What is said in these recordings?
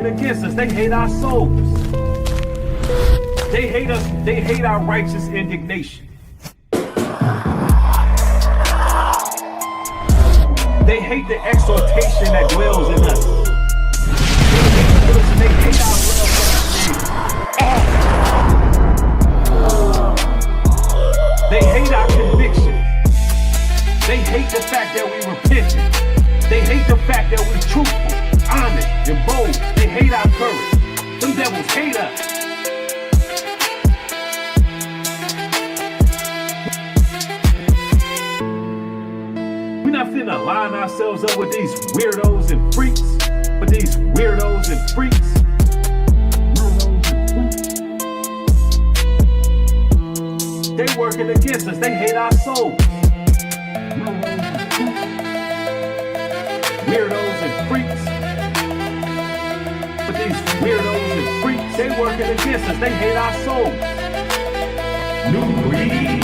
working against us. They hate our souls. They hate us. They hate our righteous indignation. They hate the exhortation that dwells in us. They hate our love. They hate our conviction. They hate the fact that we repentant. They hate the fact that we truthful, honest, and bold. They hate our courage. Them devils hate us. We're not finna line ourselves up with these weirdos and freaks, with these weirdos and freaks. They working against us. They hate our souls. Weirdos and freaks. But these weirdos and freaks, they working against us. They hate our souls. Nubreed.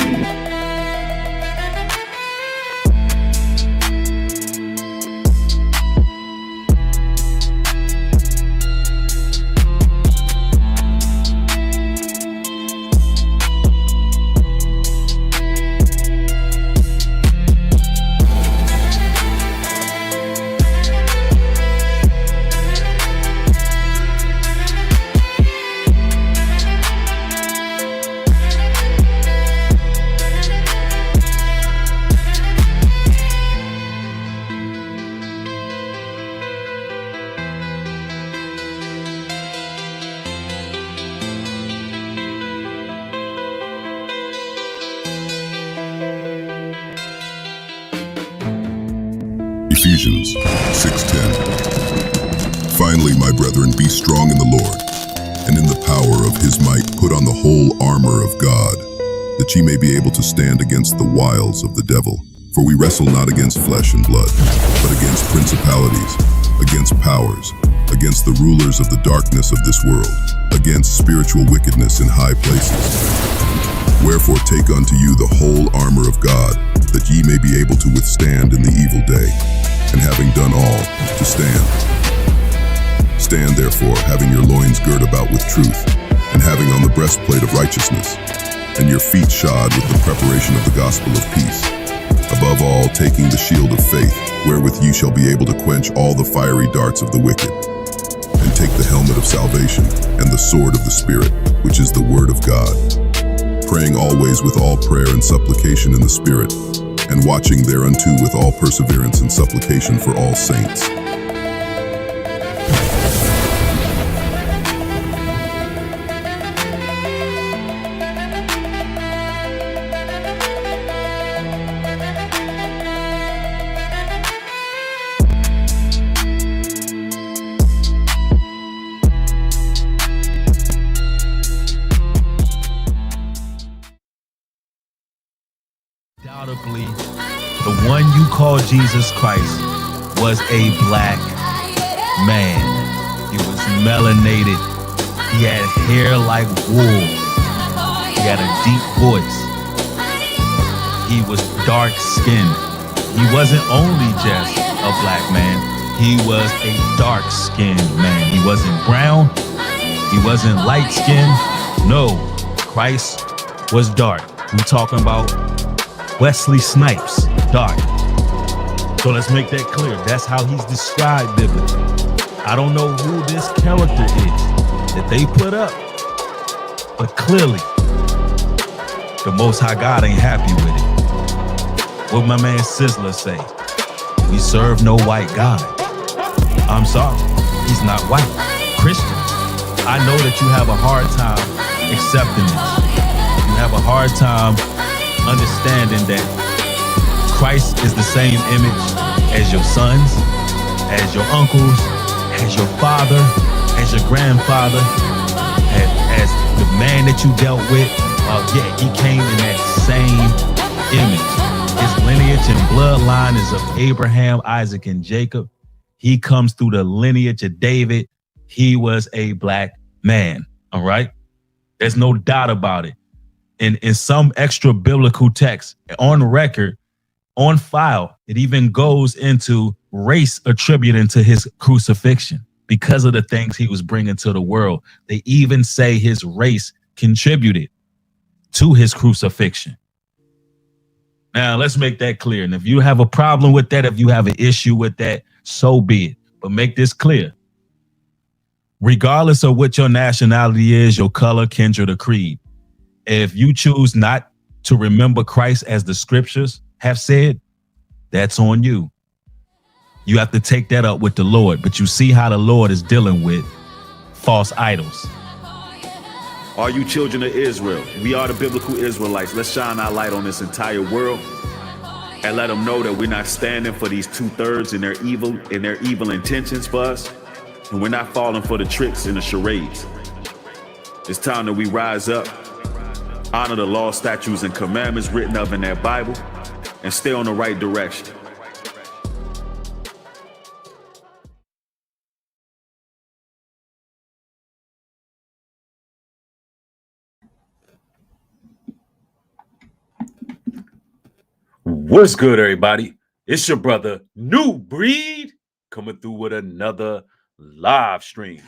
Ephesians 6:10. Finally, my brethren, be strong in the Lord, and in the power of his might put on the whole armor of God, that ye may be able to stand against the wiles of the devil. For we wrestle not against flesh and blood, but against principalities, against powers, against the rulers of the darkness of this world, against spiritual wickedness in high places. Wherefore take unto you the whole armor of God, that ye may be able to withstand in the evil day, and having done all, to stand. Stand therefore, having your loins girt about with truth, and having on the breastplate of righteousness, and your feet shod with the preparation of the gospel of peace. Above all, taking the shield of faith, wherewith ye shall be able to quench all the fiery darts of the wicked, and take the helmet of salvation, and the sword of the Spirit, which is the word of God, praying always with all prayer and supplication in the Spirit, and watching thereunto with all perseverance and supplication for all saints. Undoubtedly, the one you call Jesus Christ was a black man. He was melanated. He had hair like wool. He had a deep voice. He was dark-skinned. He wasn't only just a black man. He was a dark-skinned man. He wasn't brown. He wasn't light-skinned. No, Christ was dark. We're talking about Wesley Snipes, dark. So let's make that clear. That's how he's described biblically. I don't know who this character is that they put up, but clearly the Most High God ain't happy with it. What my man Sizzler say? We serve no white God. I'm sorry, he's not white. Christians, I know that you have a hard time accepting this. You have a hard time understanding that Christ is the same image as your sons, as your uncles, as your father, as your grandfather, as the man that you dealt with. Yeah, he came in that same image. His lineage and bloodline is of Abraham, Isaac, and Jacob. He comes through the lineage of David. He was a black man, all right? There's no doubt about it. In some extra biblical text, on record, on file, it even goes into race attributing to his crucifixion. because of the things he was bringing to the world. They even say his race contributed to his crucifixion. Now, let's make that clear. And if you have a problem with that, if you have an issue with that, so be it. But make this clear. Regardless of what your nationality is, your color, kindred, or creed, if you choose not to remember Christ as the scriptures have said, that's on you. You have to take that up with the Lord. But you see how the Lord is dealing with false idols. Are you children of Israel? We are the biblical Israelites. Let's shine our light on this entire world and let them know that we're not standing for these 2/3 and their evil intentions for us. And we're not falling for the tricks and the charades. It's time that we rise up, honor the law, statutes, and commandments written up in that Bible, and stay on the right direction. What's good, everybody? It's your brother Nubreed coming through with another live stream.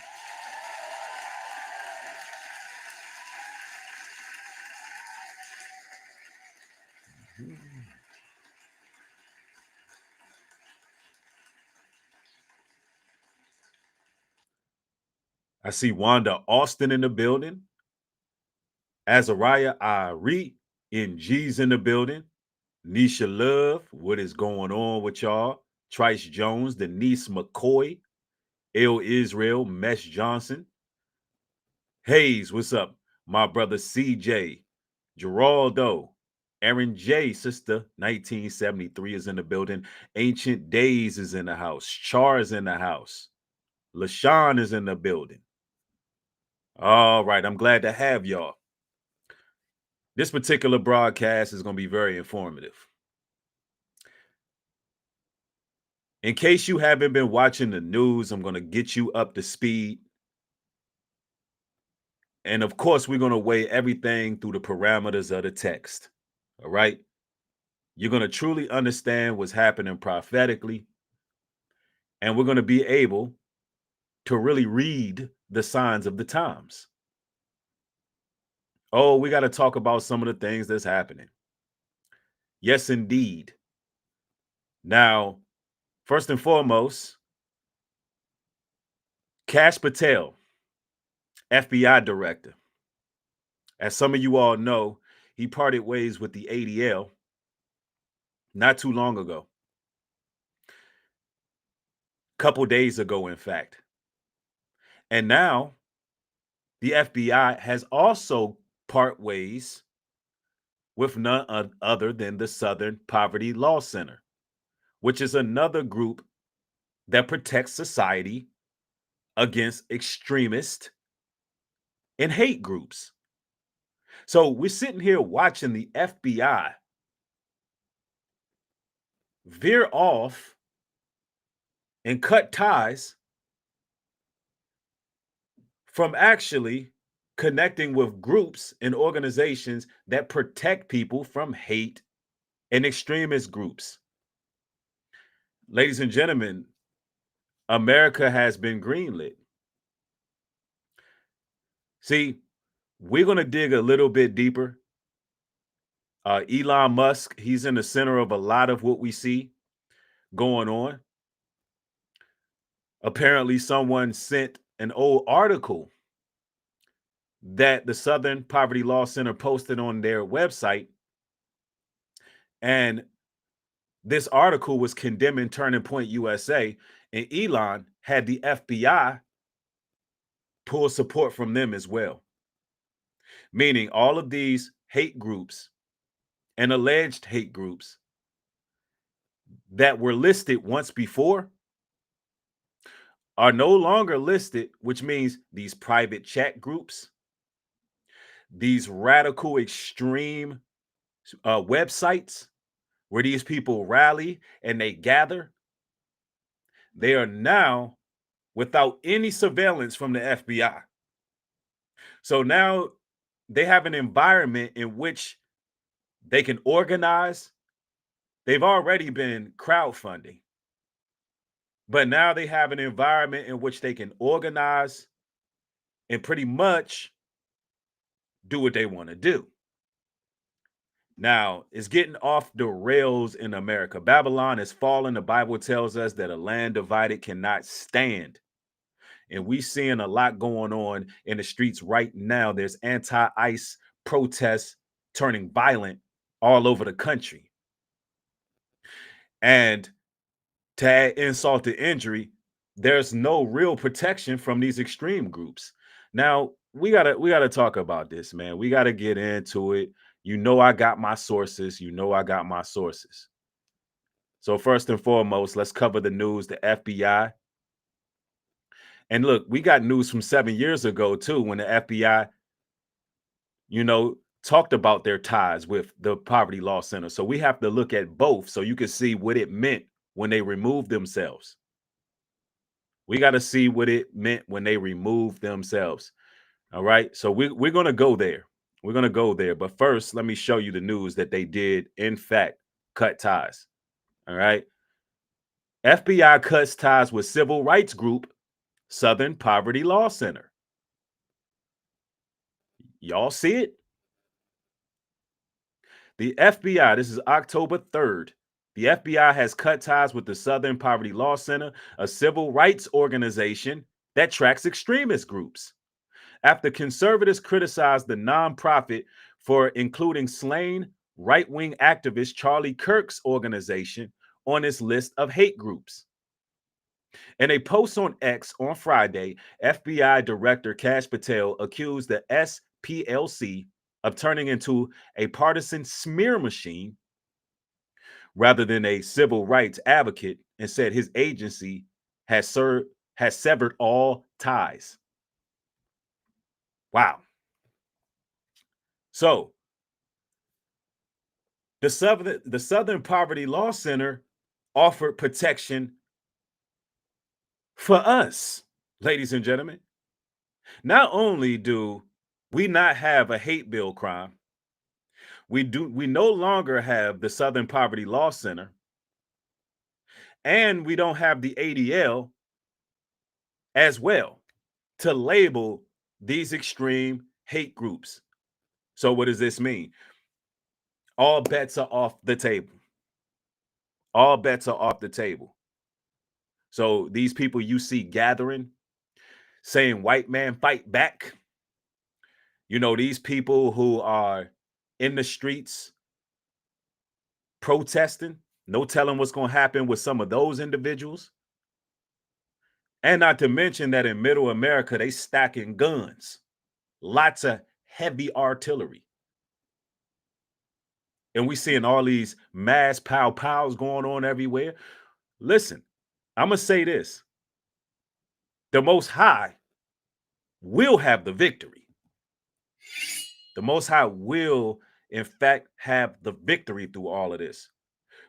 I see Wanda Austin in the building. Azariah Ari in G's in the building. Nisha Love, what is going on with y'all? Trice Jones, Denise McCoy, L Israel, Mesh Johnson. Hayes, what's up? My brother CJ, Geraldo, Aaron J, sister 1973 is in the building. Ancient Days is in the house. Char is in the house. LaShawn is in the building. All right, I'm glad to have y'all. This particular broadcast is going to be very informative. In case you haven't been watching the news, I'm going to get you up to speed. And of course, we're going to weigh everything through the parameters of the text. All right? You're going to truly understand what's happening prophetically. And we're going to be able to really read the signs of the times. Oh, we got to talk about some of the things that's happening. Yes, indeed. Now, first and foremost, Kash Patel, FBI director. As some of you all know, he parted ways with the ADL not too long ago. A couple days ago, in fact. And now, the FBI has also part ways with none other than the Southern Poverty Law Center, which is another group that protects society against extremist and hate groups. So we're sitting here watching the FBI veer off and cut ties from actually connecting with groups and organizations that protect people from hate and extremist groups. Ladies and gentlemen, America has been greenlit. See, we're going to dig a little bit deeper. Elon Musk, he's in the center of a lot of what we see going on. Apparently, someone sent an old article that the Southern Poverty Law Center posted on their website. And this article was condemning Turning Point USA, and Elon had the FBI pull support from them as well. Meaning all of these hate groups and alleged hate groups that were listed once before are no longer listed, which means these private chat groups, these radical extreme websites where these people rally and they gather, they are now without any surveillance from the FBI. So now they have an environment in which they can organize. They've already been crowdfunding. But now they have an environment in which they can organize and pretty much do what they want to do. Now, it's getting off the rails in America. Babylon has fallen. The Bible tells us that a land divided cannot stand. And we seeing a lot going on in the streets right now. There's anti-ICE protests turning violent all over the country. And to add insult to injury, there's no real protection from these extreme groups. Now, we gotta talk about this, man. We gotta get into it. You know, I got my sources. You know, I got my sources. So first and foremost, let's cover the news, the FBI. And look, we got news from 7 years ago too, when the FBI, talked about their ties with the Poverty Law Center. So we have to look at both so you can see what it meant when they removed themselves. We got to see what it meant when they removed themselves. All right. So we're going to go there. We're going to go there. But first, let me show you the news that they did, in fact, cut ties. All right. FBI cuts ties with civil rights group Southern Poverty Law Center. Y'all see it? The FBI, this is October 3rd. The FBI has cut ties with the Southern Poverty Law Center, a civil rights organization that tracks extremist groups, after conservatives criticized the nonprofit for including slain right-wing activist Charlie Kirk's organization on its list of hate groups. In a post on X on Friday, FBI Director Kash Patel accused the SPLC of turning into a partisan smear machine rather than a civil rights advocate, and said his agency has severed all ties. Wow. So the Southern Poverty Law Center offered protection for us, ladies and gentlemen. Not only do we not have a hate bill crime, we no longer have the Southern Poverty Law Center, and we don't have the ADL as well to label these extreme hate groups. So what does this mean? All bets are off the table. All bets are off the table. So these people you see gathering, saying white man fight back, these people who are in the streets protesting, no telling what's going to happen with some of those individuals. And not to mention that in middle America, they stacking guns, lots of heavy artillery. And we seeing all these mass pow-pows going on everywhere. Listen, I'm going to say this. The Most High will have the victory. The Most High will, in fact, have the victory through all of this.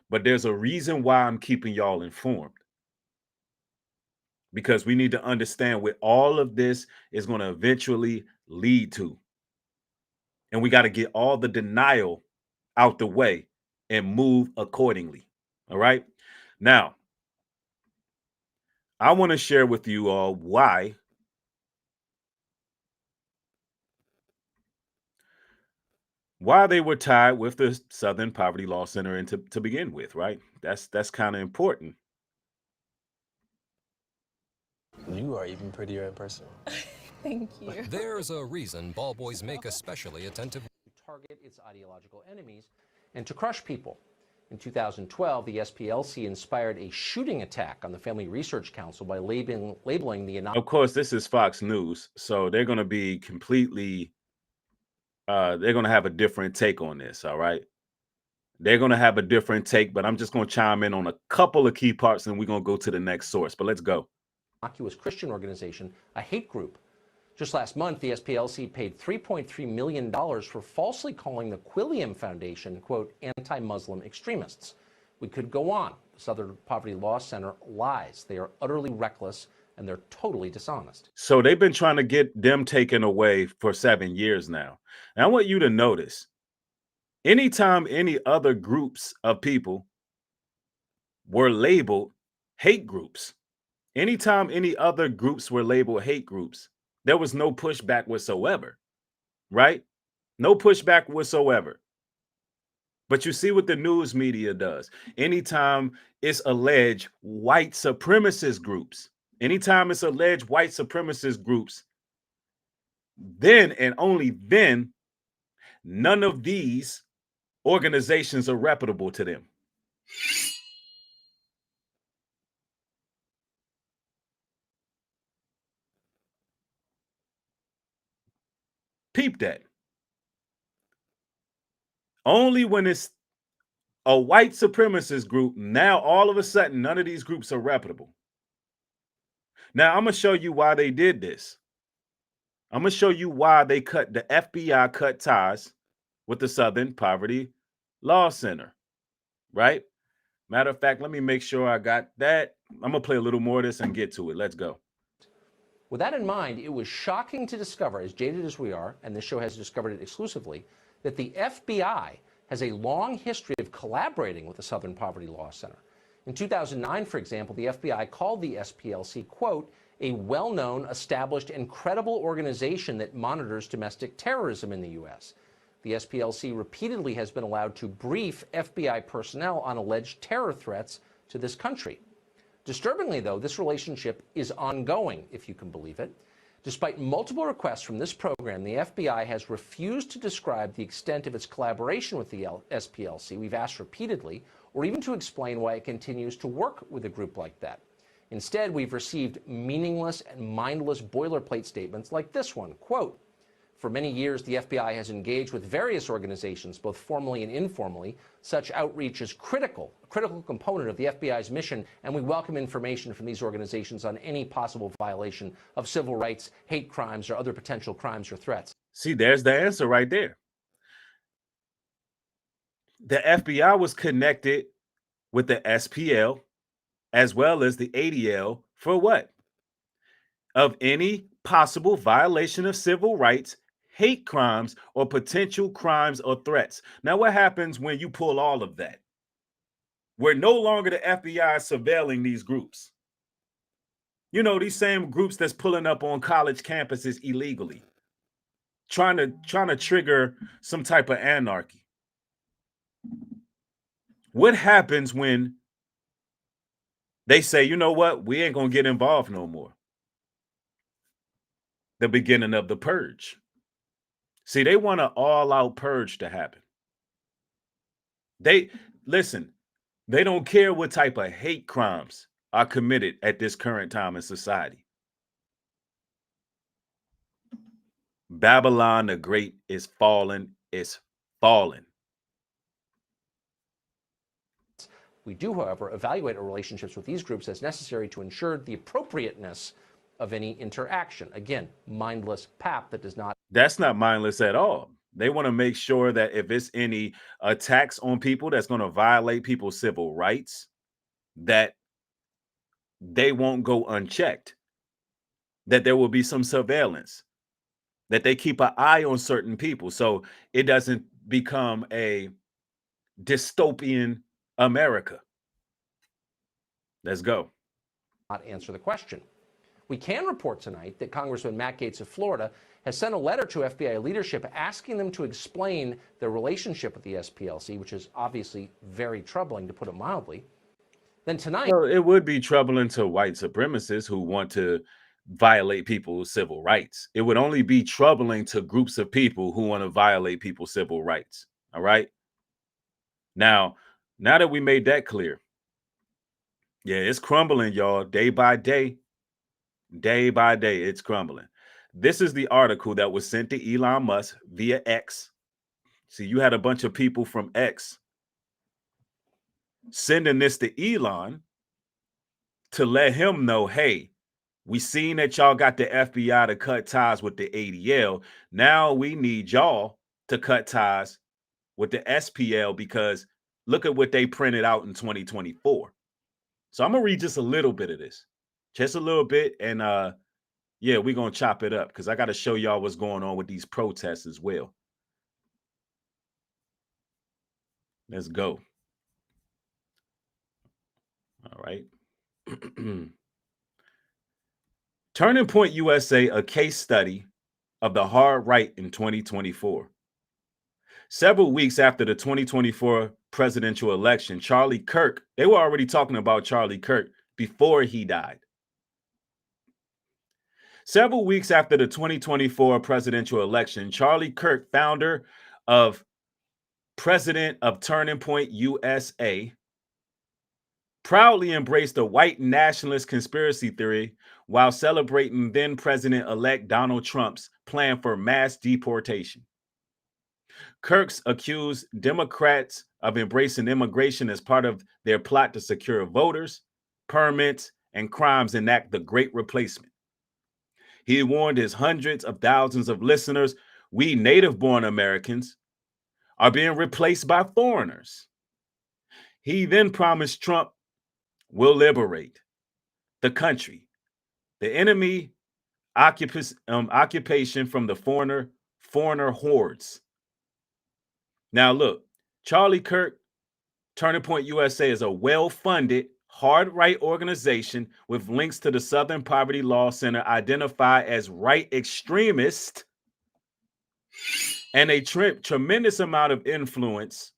But there's a reason why I'm keeping y'all informed. Because we need to understand what all of this is going to eventually lead to. And we got to get all the denial out the way and move accordingly. All right. Now, I want to share with you all why they were tied with the Southern Poverty Law Center and to begin with, right? That's kind of important. You are even prettier in person. Thank you. There's a reason ball boys make especially attentive. To target its ideological enemies and to crush people. In 2012, the SPLC inspired a shooting attack on the Family Research Council by labeling the... Of course, this is Fox News, so they're going to be completely... they're going to have a different take on this, all right? They're going to have a different take, but I'm just going to chime in on a couple of key parts, and we're going to go to the next source. But let's go. Innocuous Christian organization, a hate group. Just last month, the SPLC paid $3.3 million for falsely calling the Quilliam Foundation, quote, anti-Muslim extremists. We could go on. The Southern Poverty Law Center lies. They are utterly reckless, and they're totally dishonest. So they've been trying to get them taken away for 7 years now. And I want you to notice, anytime any other groups of people were labeled hate groups, Anytime any other groups were labeled hate groups, there was no pushback whatsoever, right? No pushback whatsoever. But you see what the news media does. Anytime it's alleged white supremacist groups, anytime it's alleged white supremacist groups, then and only then, none of these organizations are reputable to them. Peep that. Only when it's a white supremacist group, now all of a sudden, none of these groups are reputable. Now, I'm going to show you why they did this. I'm going to show you why the FBI cut ties with the Southern Poverty Law Center, right? Matter of fact, let me make sure I got that. I'm going to play a little more of this and get to it. Let's go. With that in mind, it was shocking to discover, as jaded as we are, and this show has discovered it exclusively, that the FBI has a long history of collaborating with the Southern Poverty Law Center. In 2009, for example, the FBI called the SPLC, quote, a well-known, established, and credible organization that monitors domestic terrorism in the U.S. The SPLC repeatedly has been allowed to brief FBI personnel on alleged terror threats to this country. Disturbingly, though, this relationship is ongoing, if you can believe it. Despite multiple requests from this program, the FBI has refused to describe the extent of its collaboration with the SPLC, we've asked repeatedly, or even to explain why it continues to work with a group like that. Instead, we've received meaningless and mindless boilerplate statements like this one, quote, for many years, the FBI has engaged with various organizations, both formally and informally. Such outreach is a critical component of the FBI's mission, and we welcome information from these organizations on any possible violation of civil rights, hate crimes, or other potential crimes or threats. See, there's the answer right there. The FBI was connected with the SPL as well as the ADL for what? Of any possible violation of civil rights, hate crimes, or potential crimes or threats. Now, what happens when you pull all of that? We're no longer the FBI surveilling these groups. You know, these same groups that's pulling up on college campuses illegally, trying to trigger some type of anarchy. What happens when they say, you know what, we ain't gonna get involved no more? The beginning of the purge. See, they want an all-out purge to happen. They don't care what type of hate crimes are committed at this current time in society. Babylon the Great is fallen. It's fallen. We do, however, evaluate our relationships with these groups as necessary to ensure the appropriateness of any interaction. Again, mindless pap that does not. That's not mindless at all. They want to make sure that if it's any attacks on people that's going to violate people's civil rights, that they won't go unchecked, that there will be some surveillance, that they keep an eye on certain people so it doesn't become a dystopian America. Let's go. Not answer the question. We can report tonight that Congressman Matt Gaetz of Florida has sent a letter to FBI leadership asking them to explain their relationship with the SPLC, which is obviously very troubling, to put it mildly. Then tonight... Well, it would be troubling to white supremacists who want to violate people's civil rights. It would only be troubling to groups of people who want to violate people's civil rights. All right? Now that we made that clear, yeah, it's crumbling, y'all, day by day. Day by day, it's crumbling. This is the article that was sent to Elon Musk via X. See, you had a bunch of people from X sending this to Elon to let him know, hey, we seen that y'all got the FBI to cut ties with the ADL. Now we need y'all to cut ties with the SPL because look at what they printed out in 2024. So I'm going to read just a little bit of this. Just a little bit, and yeah, we're going to chop it up because I got to show y'all what's going on with these protests as well. Let's go. All right. Turning Point USA, a case study of the hard right in 2024. Several weeks after the 2024 presidential election, Charlie Kirk, they were already talking about Charlie Kirk before he died. Several weeks after the 2024 presidential election, Charlie Kirk, founder of president of Turning Point USA, proudly embraced a white nationalist conspiracy theory while celebrating then President-elect Donald Trump's plan for mass deportation. Kirk's accused Democrats of embracing immigration as part of their plot to secure voters, permits, and crimes enact the Great Replacement. He warned his hundreds of thousands of listeners, we native-born Americans are being replaced by foreigners. He then promised Trump will liberate the country, the enemy occupation from the foreigner hordes. Now look, Charlie Kirk, Turning Point USA is a well-funded, hard-right organization with links to the Southern Poverty Law Center, identified as right extremist, and a tremendous amount of influence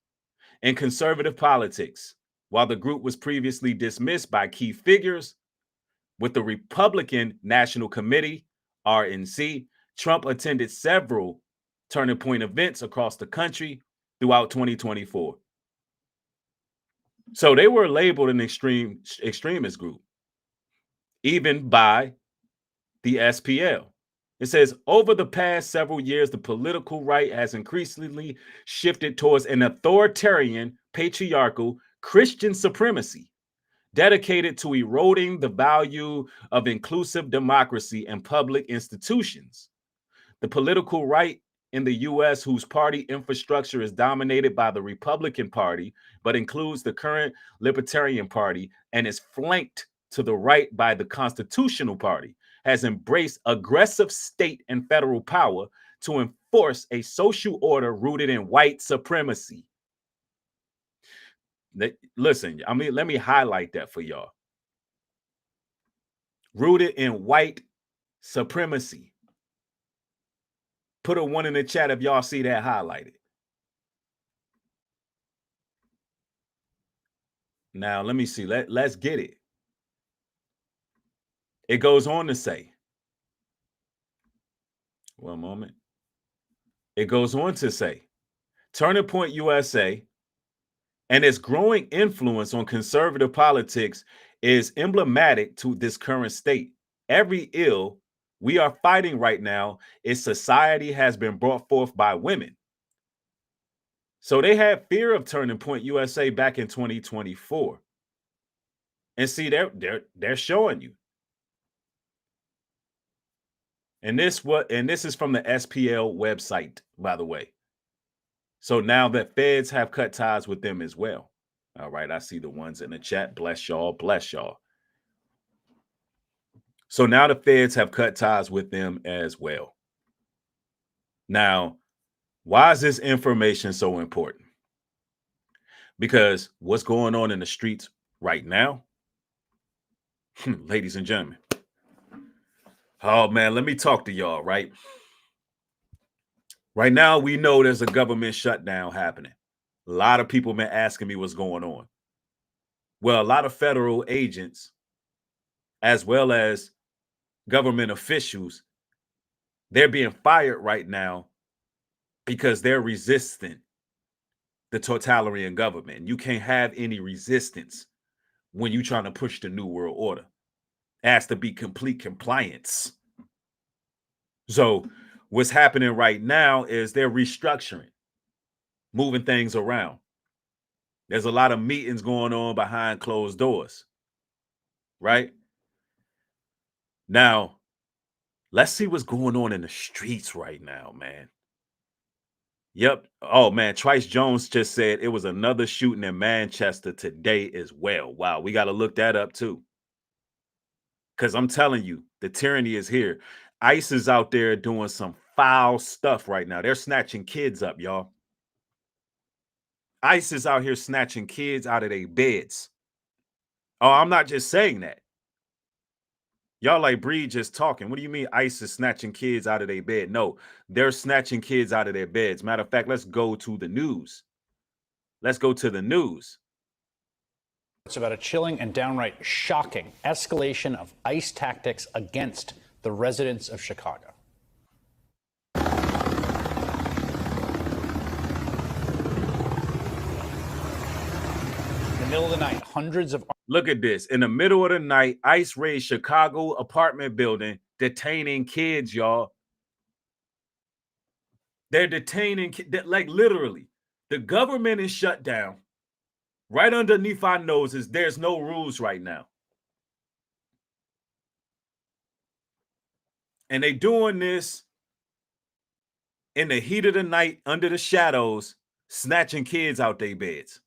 in conservative politics. While the group was previously dismissed by key figures with the Republican National Committee, RNC, Trump attended several Turning Point events across the country throughout 2024. So they were labeled an extremist group, even by the SPL. It says, over the past several years, the political right has increasingly shifted towards an authoritarian, patriarchal Christian supremacy dedicated to eroding the value of inclusive democracy and public institutions. The political right in the U.S., whose party infrastructure is dominated by the Republican Party, but includes the current Libertarian Party and is flanked to the right by the Constitutional Party, has embraced aggressive state and federal power to enforce a social order rooted in white supremacy. Listen, let me highlight that for y'all. Rooted in white supremacy. Put a 1 in the chat if y'all see that highlighted. Now, let me see. Let's get it. It goes on to say, one moment. It goes on to say, Turning Point USA and its growing influence on conservative politics is emblematic to this current state. Every ill we are fighting right now is society has been brought forth by women. So they had fear of Turning Point USA back in 2024. And see, they're showing you. And this is from the SPL website, by the way. So now that feds have cut ties with them as well. All right, I see the ones in the chat. Bless y'all, bless y'all. So now the feds have cut ties with them as well. Now, why is this information so important? Because what's going on in the streets right now, ladies and gentlemen. Oh, man, let me talk to y'all, right? Right now, we know there's a government shutdown happening. A lot of people have been asking me what's going on. Well, a lot of federal agents, as well as government officials, they're being fired right now because they're resisting the totalitarian government. You can't have any resistance when you're trying to push the New World Order. It has to be complete compliance. So what's happening right now is they're restructuring, moving things around. There's a lot of meetings going on behind closed doors, right? Now, let's see what's going on in the streets right now, man. Yep. Oh, man. Trice Jones just said it was another shooting in Manchester today as well. Wow. We got to look that up, too. Because I'm telling you, the tyranny is here. ICE is out there doing some foul stuff right now. They're snatching kids up, y'all. ICE is out here snatching kids out of their beds. Oh, I'm not just saying that. Y'all like Breed just talking. What do you mean ICE is snatching kids out of their bed? No, they're snatching kids out of their beds. Matter of fact, let's go to the news. Let's go to the news. It's about a chilling and downright shocking escalation of ICE tactics against the residents of Chicago. In the middle of the night, hundreds of... Look at this. In the middle of the night, ICE raided Chicago apartment building, detaining kids, y'all. They're detaining, like literally, the government is shut down. Right underneath our noses, there's no rules right now. And they doing this in the heat of the night, under the shadows, snatching kids out their beds.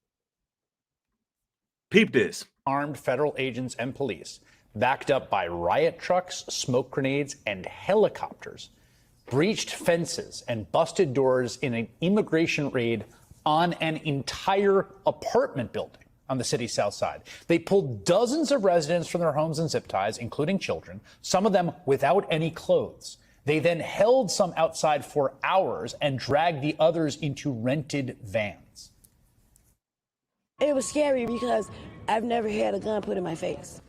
Peep this. Armed federal agents and police, backed up by riot trucks, smoke grenades, and helicopters, breached fences and busted doors in an immigration raid on an entire apartment building on the city's south side. They pulled dozens of residents from their homes and zip ties, including children, some of them without any clothes. They then held some outside for hours and dragged the others into rented vans. It was scary because I've never had a gun put in my face.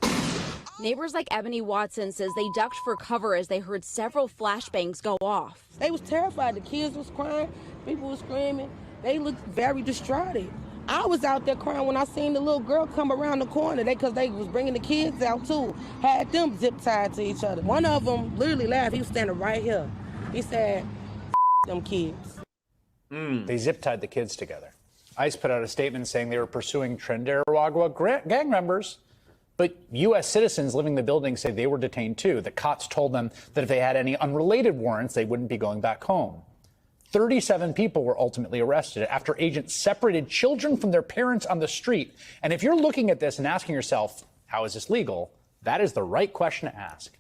Neighbors like Ebony Watson says they ducked for cover as they heard several flashbangs go off. They was terrified. The kids was crying. People was screaming. They looked very distraught. I was out there crying when I seen the little girl come around the corner. Because they was bringing the kids out too. Had them zip tied to each other. One of them literally laughed. He was standing right here. He said, them kids. They zip tied the kids together. ICE put out a statement saying they were pursuing Trinidad gang members, but U.S. citizens living in the building say they were detained too. The cops told them that if they had any unrelated warrants, they wouldn't be going back home. 37 people were ultimately arrested after agents separated children from their parents on the street. And if you're looking at this and asking yourself, how is this legal? That is the right question to ask.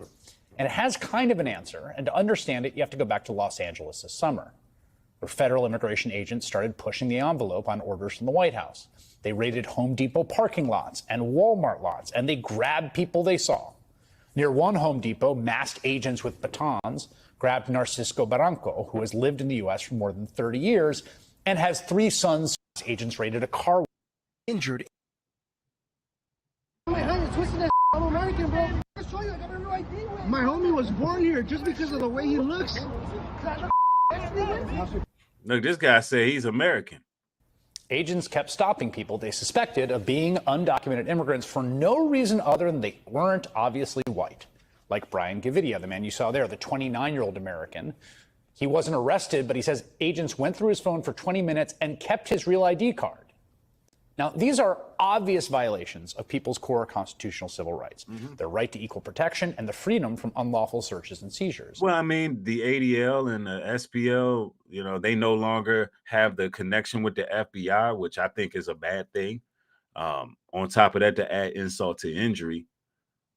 And it has kind of an answer. And to understand it, you have to go back to Los Angeles this summer, where federal immigration agents started pushing the envelope on orders from the White House. They raided Home Depot parking lots and Walmart lots, and they grabbed people they saw. Near one Home Depot, masked agents with batons grabbed Narcisco Barranco, who has lived in the U.S. for more than 30 years and has 3 sons. Agents raided a car. Injured. My hand is twisting that. I'm American, bro. I'll show you. I got a new ID. My homie was born here just because of the way he looks. Look, this guy said he's American. Agents kept stopping people they suspected of being undocumented immigrants for no reason other than they weren't obviously white. Like Brian Gavidia, the man you saw there, the 29-year-old American. He wasn't arrested, but he says agents went through his phone for 20 minutes and kept his real ID card. Now, these are obvious violations of people's core constitutional civil rights, their right to equal protection and the freedom from unlawful searches and seizures. Well, I mean, the ADL and the SPL, you know, they no longer have the connection with the FBI, which I think is a bad thing. On top of that, to add insult to injury,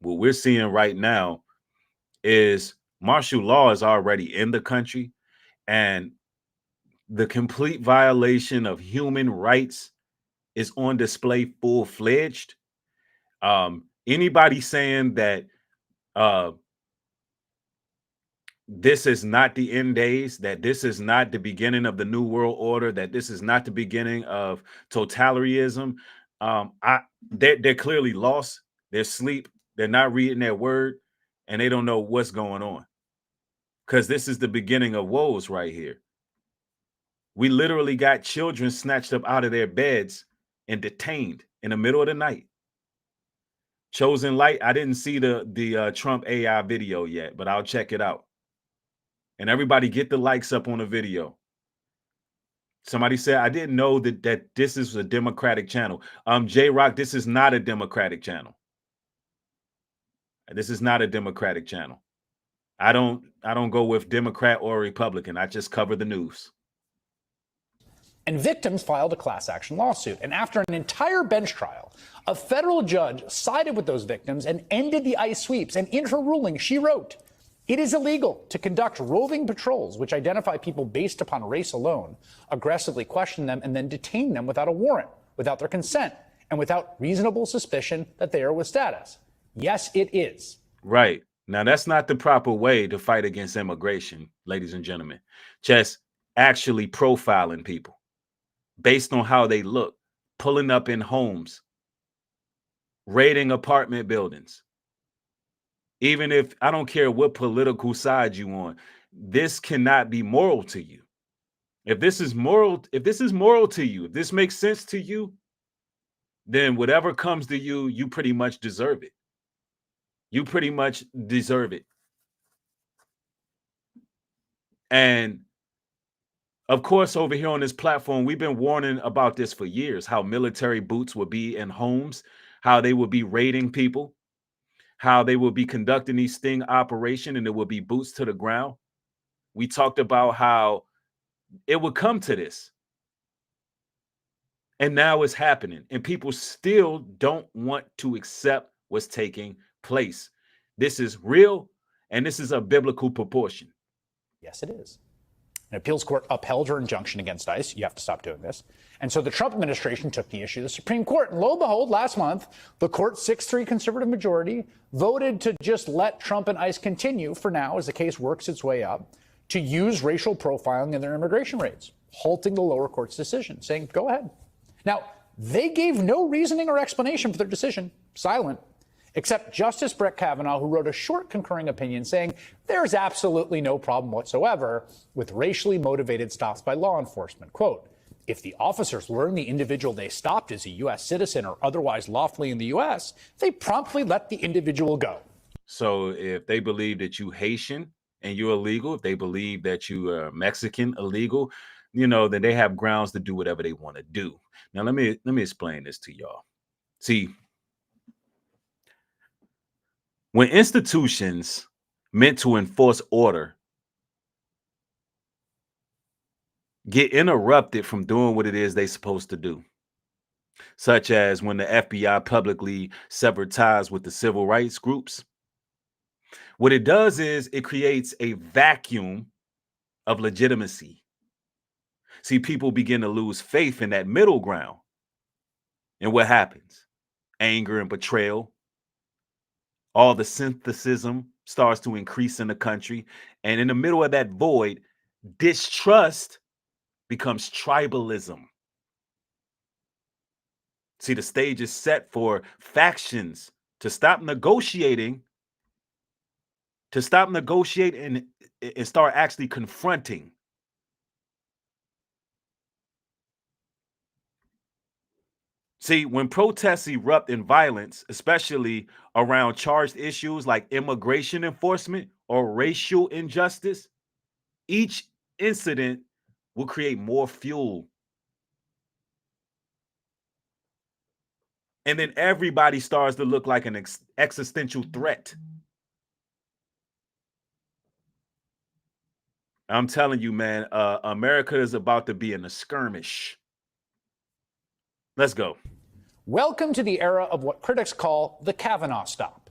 what we're seeing right now is martial law is already in the country, and the complete violation of human rights is on display full-fledged. Anybody saying that this is not the end days, that this is not the beginning of the new world order, that this is not the beginning of totalitarianism, they're clearly lost. They're asleep. They're not reading their word, and they don't know what's going on. Because this is the beginning of woes right here. We literally got children snatched up out of their beds and detained in the middle of the night. Chosen Light, I didn't see the Trump AI video yet, but I'll check it out. And everybody get the likes up on the video. Somebody said, I didn't know that this is a Democratic channel. J-Rock, this is not a Democratic channel. This is not a Democratic channel. I don't go with Democrat or Republican. I just cover the news. And victims filed a class action lawsuit. And after an entire bench trial, a federal judge sided with those victims and ended the ICE sweeps. And in her ruling, she wrote, it is illegal to conduct roving patrols which identify people based upon race alone, aggressively question them, and then detain them without a warrant, without their consent, and without reasonable suspicion that they are with status. Yes, it is. Right. Now, that's not the proper way to fight against immigration, ladies and gentlemen. Just actually profiling people based on how they look, pulling up in homes, raiding apartment buildings. Even if I don't care what political side you on, this cannot be moral to you. If this is moral to you, if this makes sense to you, then whatever comes to you, you pretty much deserve it. You pretty much deserve it. And of course, over here on this platform, we've been warning about this for years, how military boots would be in homes, how they would be raiding people, how they would be conducting these sting operation, and there would be boots to the ground. We talked about how it would come to this. And now it's happening. And people still don't want to accept what's taking place. This is real, and this is a biblical proportion. Yes, it is. An appeals court upheld her injunction against ICE. You have to stop doing this. And so the Trump administration took the issue to the Supreme Court. And lo and behold, last month, the court's 6-3 conservative majority voted to just let Trump and ICE continue for now, as the case works its way up, to use racial profiling in their immigration raids, halting the lower court's decision, saying, go ahead. Now, they gave no reasoning or explanation for their decision, silent, except Justice Brett Kavanaugh, who wrote a short concurring opinion saying there's absolutely no problem whatsoever with racially motivated stops by law enforcement. Quote, if the officers learn the individual they stopped is a U.S. citizen or otherwise lawfully in the U.S., they promptly let the individual go. So if they believe that you Haitian and you're illegal, if they believe that you are Mexican illegal, then they have grounds to do whatever they want to do. Now, let me explain this to y'all. See, when institutions meant to enforce order get interrupted from doing what it is they're supposed to do, such as when the FBI publicly severed ties with the civil rights groups, what it does is it creates a vacuum of legitimacy. See, people begin to lose faith in that middle ground. And what happens? Anger and betrayal. All the synthesis starts to increase in the country. And in the middle of that void, distrust becomes tribalism. See, the stage is set for factions to stop negotiating, and start actually confronting. See, when protests erupt in violence, especially around charged issues like immigration enforcement or racial injustice, each incident will create more fuel. And then everybody starts to look like an existential threat. I'm telling you, man, America is about to be in a skirmish. Let's go. Welcome to the era of what critics call the Kavanaugh stop.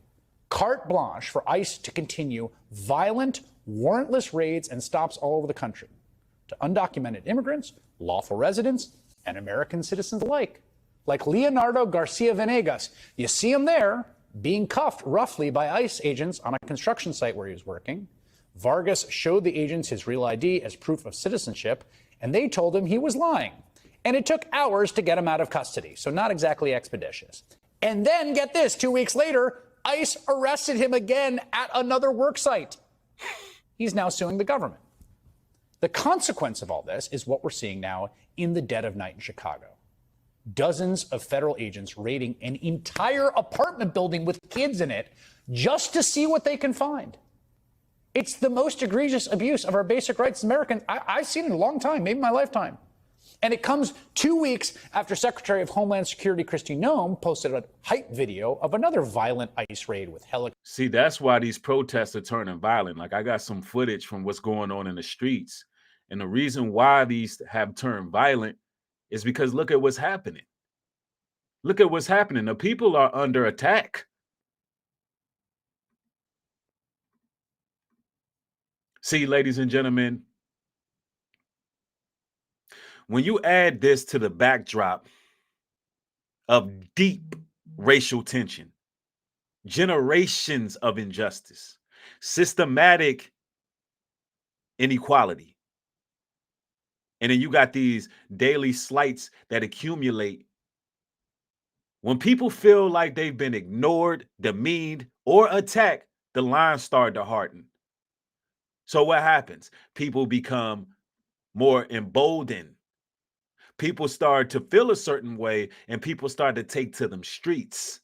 Carte blanche for ICE to continue violent, warrantless raids and stops all over the country to undocumented immigrants, lawful residents, and American citizens alike. Like Leonardo Garcia Venegas. You see him there, being cuffed roughly by ICE agents on a construction site where he was working. Vargas showed the agents his real ID as proof of citizenship, and they told him he was lying. And it took hours to get him out of custody, so not exactly expeditious. And then, get this, 2 weeks later, ICE arrested him again at another work site. He's now suing the government. The consequence of all this is what we're seeing now in the dead of night in Chicago. Dozens of federal agents raiding an entire apartment building with kids in it just to see what they can find. It's the most egregious abuse of our basic rights as Americans I've seen in a long time, maybe my lifetime. And it comes 2 weeks after Secretary of Homeland Security Kristi Noem posted a hype video of another violent ICE raid with helicopters. See, that's why these protests are turning violent. Like, I got some footage from what's going on in the streets. And the reason why these have turned violent is because look at what's happening. Look at what's happening. The people are under attack. See, ladies and gentlemen, when you add this to the backdrop of deep racial tension, generations of injustice, systematic inequality. And then you got these daily slights that accumulate. When people feel like they've been ignored, demeaned, or attacked, the lines start to harden. So what happens? People become more emboldened. People start to feel a certain way, and people start to take to them streets.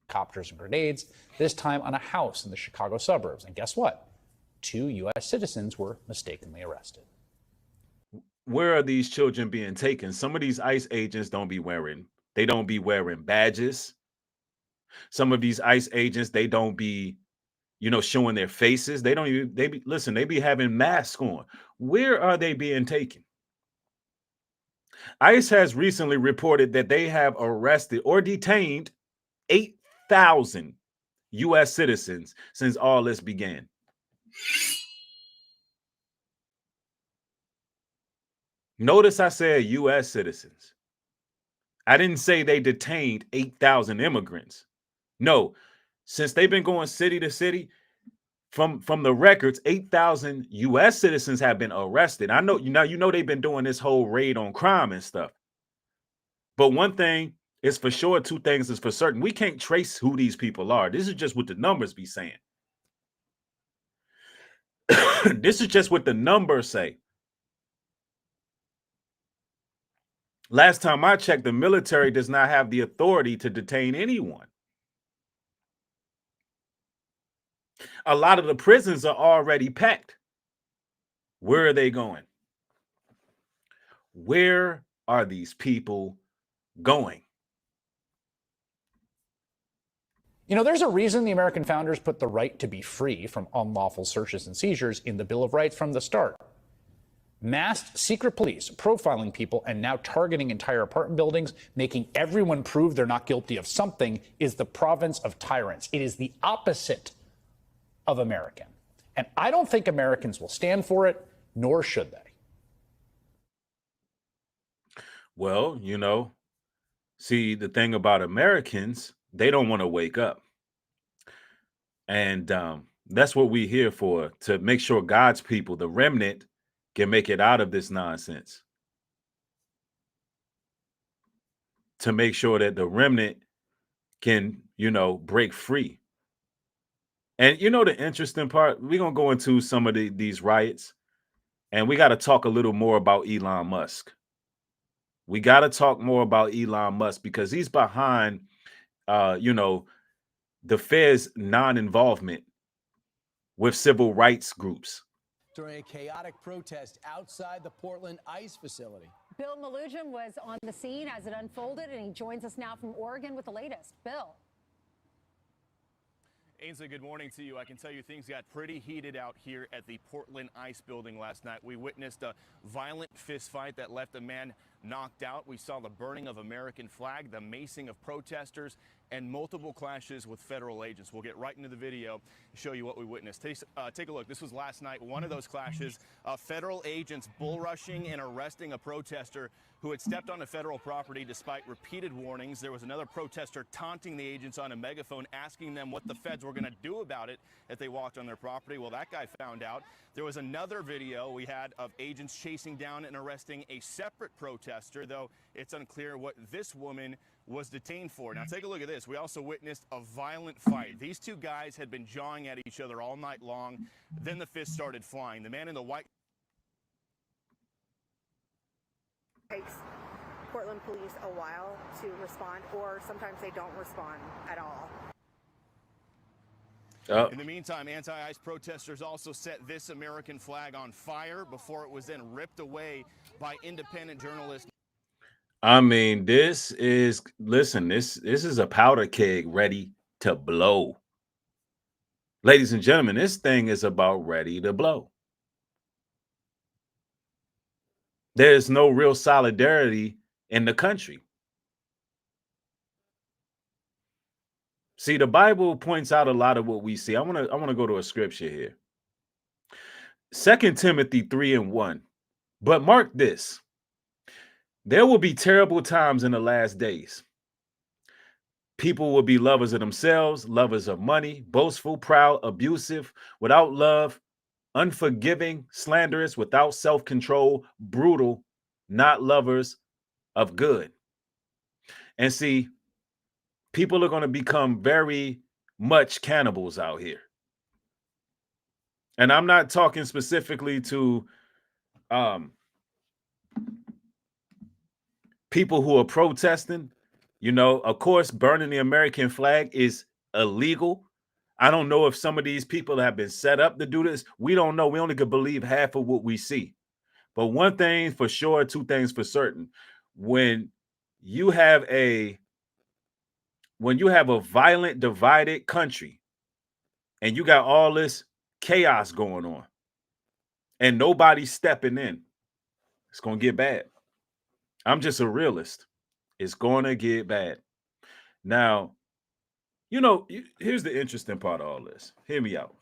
Copters and grenades, this time on a house in the Chicago suburbs. And guess what? 2 U.S. citizens were mistakenly arrested. Where are these children being taken? Some of these ICE agents don't be wearing badges. Some of these ICE agents, they don't be, showing their faces. They don't even, they be having masks on. Where are they being taken? ICE has recently reported that they have arrested or detained 8,000 U.S. citizens since all this began. Notice I said U.S. citizens. I didn't say they detained 8,000 immigrants. No, since they've been going city to city, from the records, 8,000 U.S. citizens have been arrested. I know, they've been doing this whole raid on crime and stuff. But one thing is for sure, 2 things is for certain. We can't trace who these people are. This is just what the numbers be saying. This is just what the numbers say. Last time I checked, the military does not have the authority to detain anyone. A lot of the prisons are already packed. Where are they going? Where are these people going? There's a reason the American founders put the right to be free from unlawful searches and seizures in the Bill of Rights from the start. Masked secret police profiling people and now targeting entire apartment buildings, making everyone prove they're not guilty of something, is the province of tyrants. It is the opposite of American. And I don't think Americans will stand for it, nor should they. Well, see, the thing about Americans, they don't want to wake up. And that's what we're here for, to make sure God's people, the remnant, can make it out of this nonsense. To make sure that the remnant can, break free. And the interesting part, we're going to go into some of these riots, and we got to talk a little more about Elon Musk. We got to talk more about Elon Musk because he's behind, the Fed's non-involvement with civil rights groups. During a chaotic protest outside the Portland ICE facility. Bill Malugin was on the scene as it unfolded, and he joins us now from Oregon with the latest. Bill. Ainsley, good morning to you. I can tell you things got pretty heated out here at the Portland ICE building last night. We witnessed a violent fistfight that left a man knocked out. We saw the burning of American flag, the macing of protesters, and multiple clashes with federal agents. We'll get right into the video and show you what we witnessed. Take a look. This was last night, one of those clashes. Federal agents bull rushing and arresting a protester who had stepped onto federal property despite repeated warnings. There was another protester taunting the agents on a megaphone, asking them what the feds were going to do about it if they walked on their property. Well, that guy found out. There was another video we had of agents chasing down and arresting a separate protester, though it's unclear what this woman was detained for. Now, take a look at this. We also witnessed a violent fight. These 2 guys had been jawing at each other all night long. Then the fists started flying. The man in the white takes Portland police a while to respond, or sometimes they don't respond at all. In the meantime, anti-ICE protesters also set this American flag on fire before it was then ripped away by independent journalists. I mean, this is a powder keg ready to blow. Ladies and gentlemen, this thing is about ready to blow. There's no real solidarity in the country. See, the Bible points out a lot of what we see. I want to go to a scripture here. 2 Timothy 3:1. But mark this. There will be terrible times in the last days. People will be lovers of themselves, lovers of money, boastful, proud, abusive, without love, unforgiving, slanderous, without self-control, brutal, not lovers of good. And see, people are going to become very much cannibals out here. And I'm not talking specifically to people who are protesting. You know, of course, burning the American flag is illegal. I don't know if some of these people have been set up to do this. We don't know. We only could believe half of what we see. But one thing for sure, two things for certain. When you have a violent, divided country, and you got all this chaos going on, and nobody's stepping in, it's gonna get bad. I'm just a realist. It's gonna get bad. Now, you know, here's the interesting part of all this. Hear me out.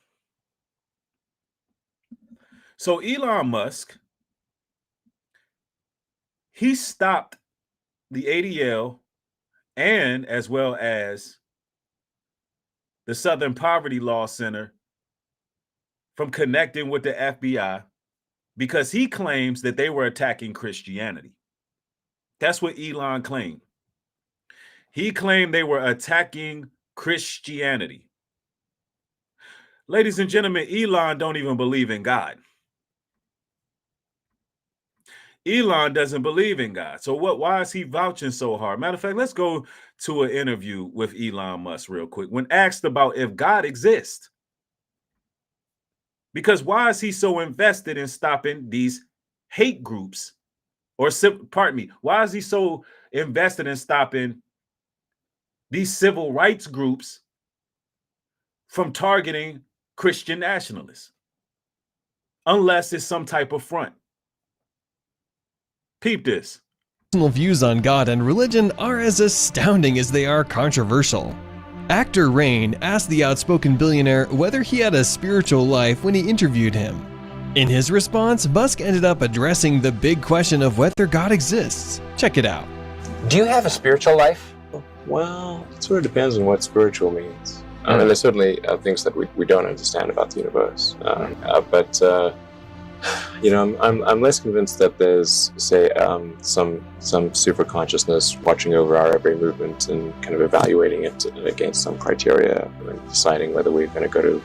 So Elon Musk, he stopped the ADL and as well as the Southern Poverty Law Center from connecting with the FBI because he claims that they were attacking Christianity. That's what Elon claimed. He claimed they were attacking Christianity. Ladies and gentlemen, Elon don't even believe in God. Elon doesn't believe in God. So why is he vouching so hard? Matter of fact, let's go to an interview with Elon Musk real quick. When asked about if God exists, because why is he so invested in stopping these hate groups? Or, pardon me, why is he so invested in stopping these civil rights groups from targeting Christian nationalists? Unless it's some type of front. Peep this. Personal views on God and religion are as astounding as they are controversial. Actor Rain asked the outspoken billionaire whether he had a spiritual life when he interviewed him. In his response, Musk ended up addressing the big question of whether God exists. Check it out. Do you have a spiritual life? Well, it sort of depends on what spiritual means. I mean, there's certainly things that we don't understand about the universe, but you know, I'm less convinced that there's, say, some super consciousness watching over our every movement and kind of evaluating it against some criteria and deciding whether we're going to go to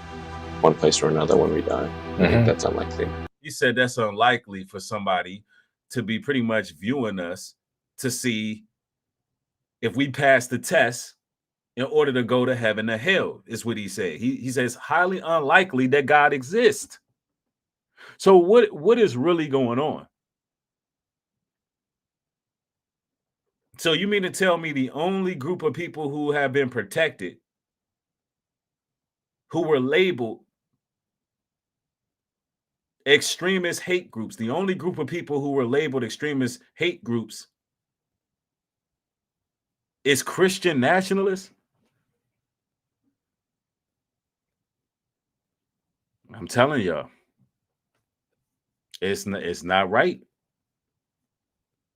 one place or another when we die. I think that's unlikely. You said that's unlikely for somebody to be pretty much viewing us to see if we pass the test in order to go to heaven or hell, is what he said. He says highly unlikely that God exists. So what is really going on? So you mean to tell me the only group of people who have been protected, who were labeled extremist hate groups, the only group of people who were labeled extremist hate groups is Christian nationalists? I'm telling y'all, it's not right.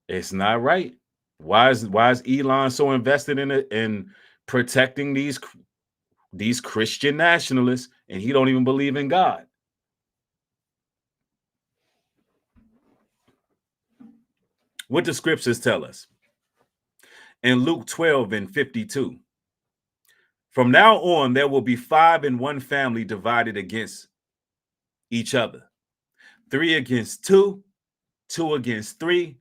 It's not right. Why is Elon so invested in it and protecting these Christian nationalists, and he don't even believe in God? What the scriptures tell us in Luke 12:52. From now on, there will be 5 in one family divided against each other. 3 against 2, 2 against 3.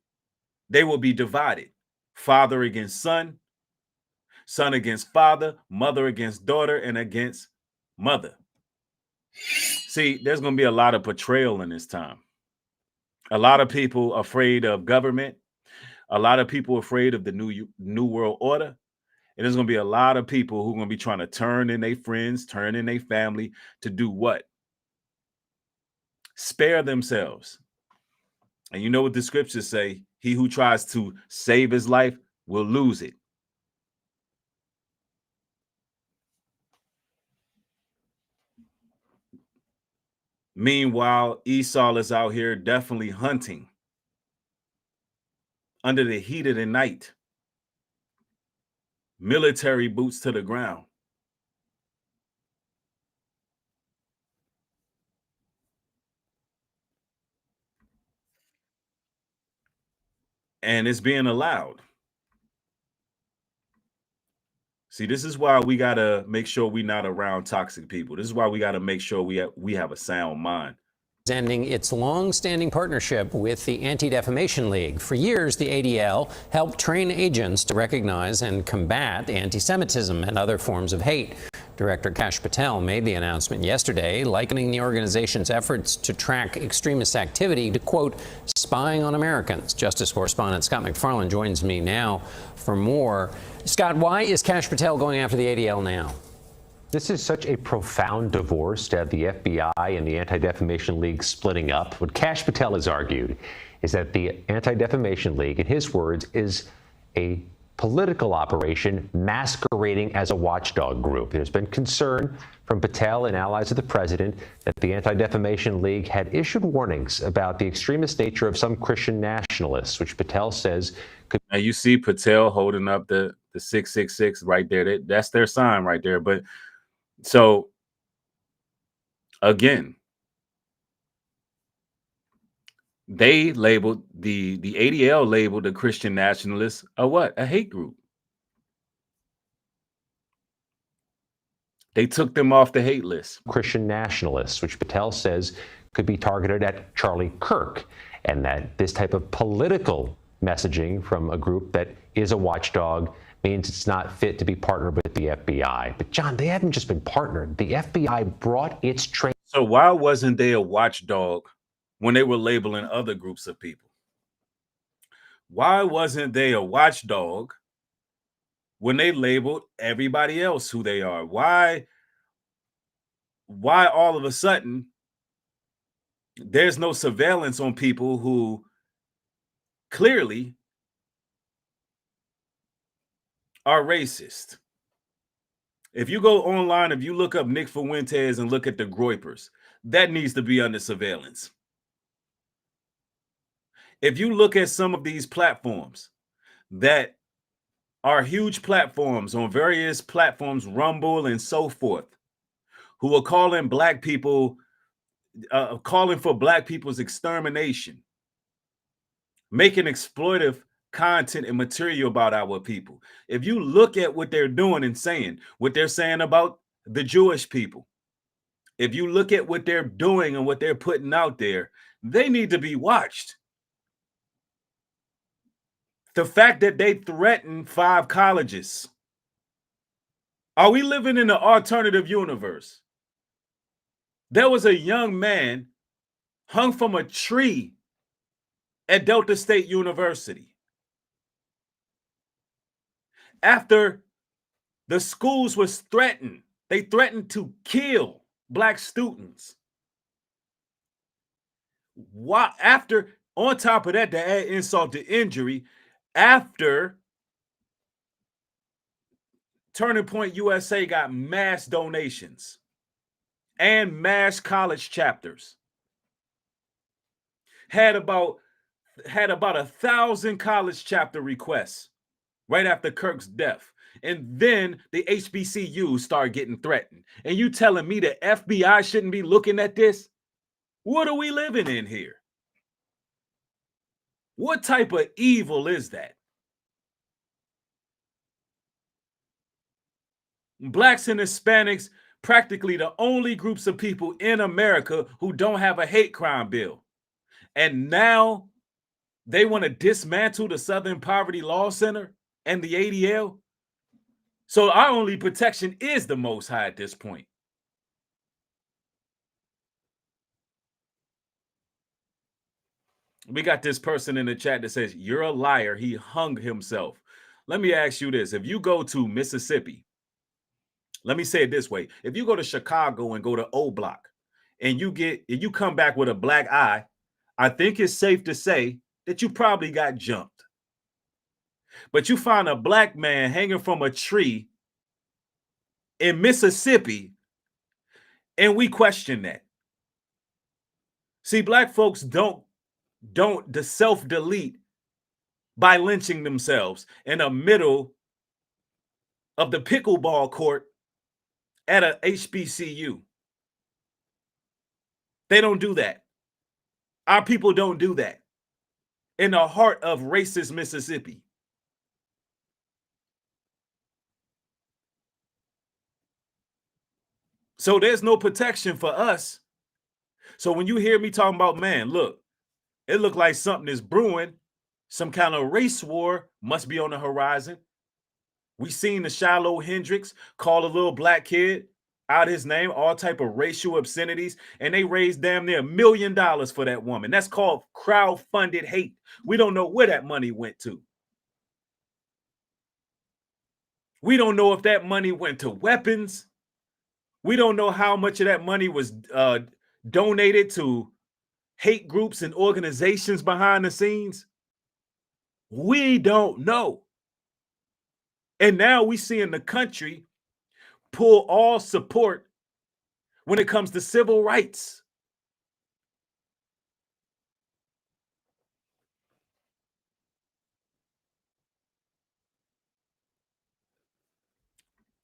They will be divided. Father against son, son against father, mother against daughter, and against mother. See, there's going to be a lot of betrayal in this time. A lot of people afraid of government. A lot of people afraid of the new world order. And there's going to be a lot of people who are going to be trying to turn in their friends, turn in their family to do what? Spare themselves. And you know what the scriptures say? He who tries to save his life will lose it. Meanwhile, Esau is out here definitely hunting under the heat of the night, military boots to the ground. And it's being allowed. See, this is why we got to make sure we're not around toxic people. This is why we got to make sure we have a sound mind. Ending its long-standing partnership with the Anti-Defamation League. For years, the ADL helped train agents to recognize and combat anti-Semitism and other forms of hate. Director Kash Patel made the announcement yesterday, likening the organization's efforts to track extremist activity to, quote, spying on Americans. Justice correspondent Scott McFarland joins me now for more. Scott, why is Kash Patel going after the ADL now? This is such a profound divorce to have the FBI and the Anti-Defamation League splitting up. What Kash Patel has argued is that the Anti-Defamation League, in his words, is a political operation masquerading as a watchdog group. There's been concern from Patel and allies of the president that the Anti-Defamation League had issued warnings about the extremist nature of some Christian nationalists, which Patel says could... Now you see Patel holding up the 666 right there. That's their sign right there. But so, again, they labeled the ADL labeled the Christian nationalists a what? A hate group. They took them off the hate list. Christian nationalists, which Patel says could be targeted at Charlie Kirk, and that this type of political messaging from a group that is a watchdog means it's not fit to be partnered with the FBI. But John, they haven't just been partnered. The FBI brought its training. So why wasn't they a watchdog when they were labeling other groups of people? Why wasn't they a watchdog when they labeled everybody else who they are? Why all of a sudden there's no surveillance on people who clearly are racist? If you go online, if you look up Nick Fuentes and look at the Groypers, that needs to be under surveillance. If you look at some of these platforms that are huge platforms on various platforms, Rumble and so forth, who are calling black people, calling for black people's extermination, making exploitive content and material about our people. If you look at what they're doing and saying, what they're saying about the Jewish people, if you look at what they're doing and what they're putting out there, they need to be watched. The fact that they threatened 5 colleges. Are we living in an alternative universe? There was a young man hung from a tree at Delta State University after the schools was threatened. They threatened to kill black students. Why? After, on top of that, to add insult to injury, after Turning Point USA got mass donations and mass college chapters, had about 1,000 college chapter requests right after Kirk's death. And then the HBCUs start getting threatened. And you telling me the FBI shouldn't be looking at this? What are we living in here? What type of evil is that? Blacks and Hispanics, practically the only groups of people in America who don't have a hate crime bill. And now they want to dismantle the Southern Poverty Law Center and the ADL. So our only protection is the Most High at this point. We got this person in the chat that says, you're a liar. He hung himself. Let me ask you this. If you go to Mississippi, let me say it this way. If you go to Chicago and go to O Block and you come back with a black eye, I think it's safe to say that you probably got jumped. But you find a black man hanging from a tree in Mississippi, and we question that. See, black folks don't self-delete by lynching themselves in the middle of the pickleball court at a HBCU. They don't do that. Our people don't do that. In the heart of racist Mississippi. So there's no protection for us. So when you hear me talking about, man, look, it looked like something is brewing. Some kind of race war must be on the horizon. We seen the Shiloh Hendricks call a little black kid out his name, all type of racial obscenities, and they raised damn near $1 million for that woman. That's called crowd-funded hate. We don't know where that money went to. We don't know if that money went to weapons. We don't know how much of that money was donated to hate groups and organizations behind the scenes. We don't know. And now we see in the country pull all support when it comes to civil rights.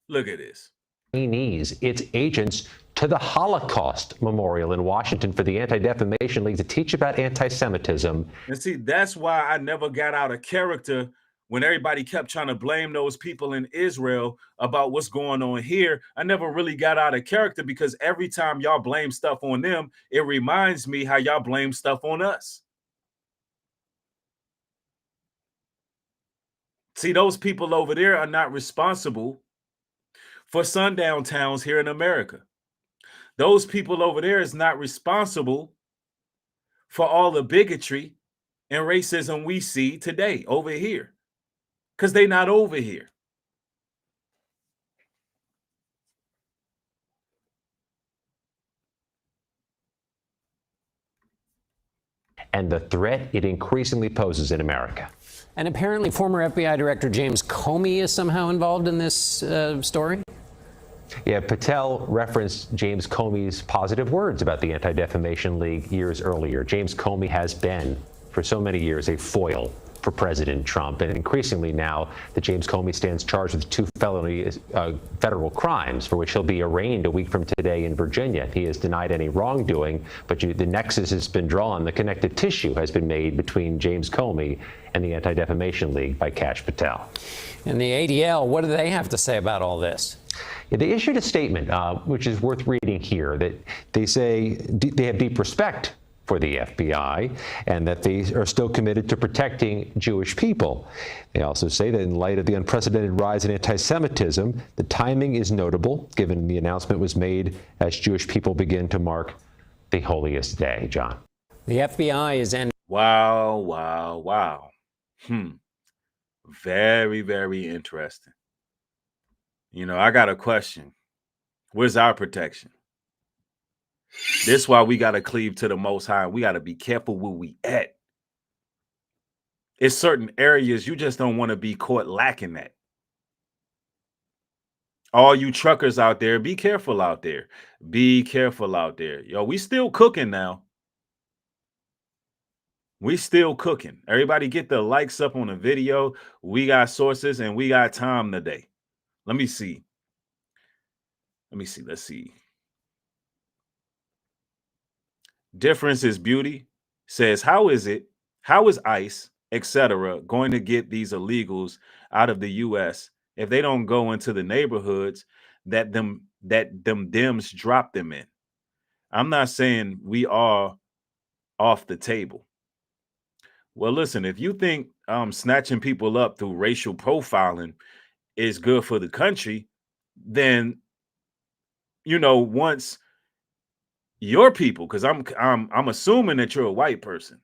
Look at this. Its agents to the Holocaust Memorial in Washington for the Anti-Defamation League to teach about anti-Semitism. And see, that's why I never got out of character when everybody kept trying to blame those people in Israel about what's going on here. I never really got out of character because every time y'all blame stuff on them, it reminds me how y'all blame stuff on us. See, those people over there are not responsible for sundown towns here in America. Those people over there is not responsible for all the bigotry and racism we see today over here, because they're not over here. And the threat it increasingly poses in America. And apparently former FBI Director James Comey is somehow involved in this story? Yeah, Patel referenced James Comey's positive words about the Anti-Defamation League years earlier. James Comey has been, for so many years, a foil for President Trump. And increasingly now that James Comey stands charged with 2 felony federal crimes for which he'll be arraigned a week from today in Virginia. He has denied any wrongdoing, but the nexus has been drawn. The connective tissue has been made between James Comey and the Anti-Defamation League by Kash Patel. And the ADL, what do they have to say about all this? Yeah, they issued a statement, which is worth reading here, that they say they have deep respect for the FBI and that they are still committed to protecting Jewish people. They also say that in light of the unprecedented rise in anti-Semitism, the timing is notable, given the announcement was made as Jewish people begin to mark the holiest day. John. The FBI is ending. Wow, wow, wow. Very, very interesting. You know, I got a question. Where's our protection? This is why we got to cleave to the Most High. We got to be careful where we at. It's certain areas you just don't want to be caught lacking at. All you truckers out there, be careful out there. Be careful out there. Yo, we still cooking now. We still cooking. Everybody get the likes up on the video. We got sources and we got time today. Let me see. Let's see. Difference is beauty says, how is ICE, etc., going to get these illegals out of the U.S. if they don't go into the neighborhoods that them Dems drop them in? I'm not saying we are off the table. Well, listen, if you think snatching people up through racial profiling is good for the country, then, you know, once your people, because I'm assuming that you're a white person,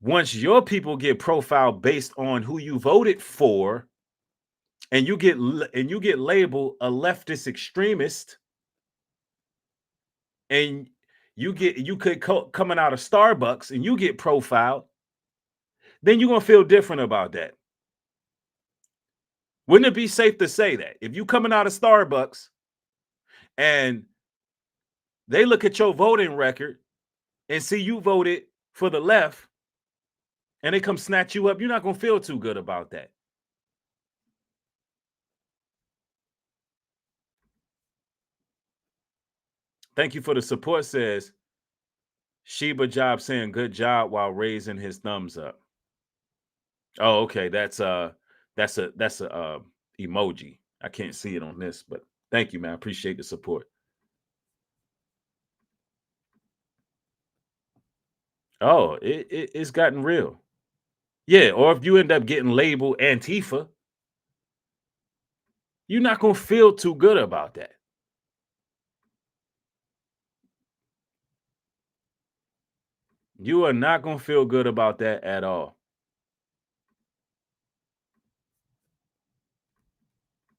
once your people get profiled based on who you voted for, and you get labeled a leftist extremist, and you could coming out of Starbucks and you get profiled, then you're gonna feel different about that. Wouldn't it be safe to say that if you coming out of Starbucks and they look at your voting record and see you voted for the left and they come snatch you up, you're not gonna feel too good about that. Thank you for the support, says Sheba Job, saying good job while raising his thumbs up. Oh, okay. That's a emoji. I can't see it on this, but thank you, man. I appreciate the support. Oh, it's gotten real. Yeah, or if you end up getting labeled Antifa, you're not gonna feel too good about that. You are not gonna feel good about that at all.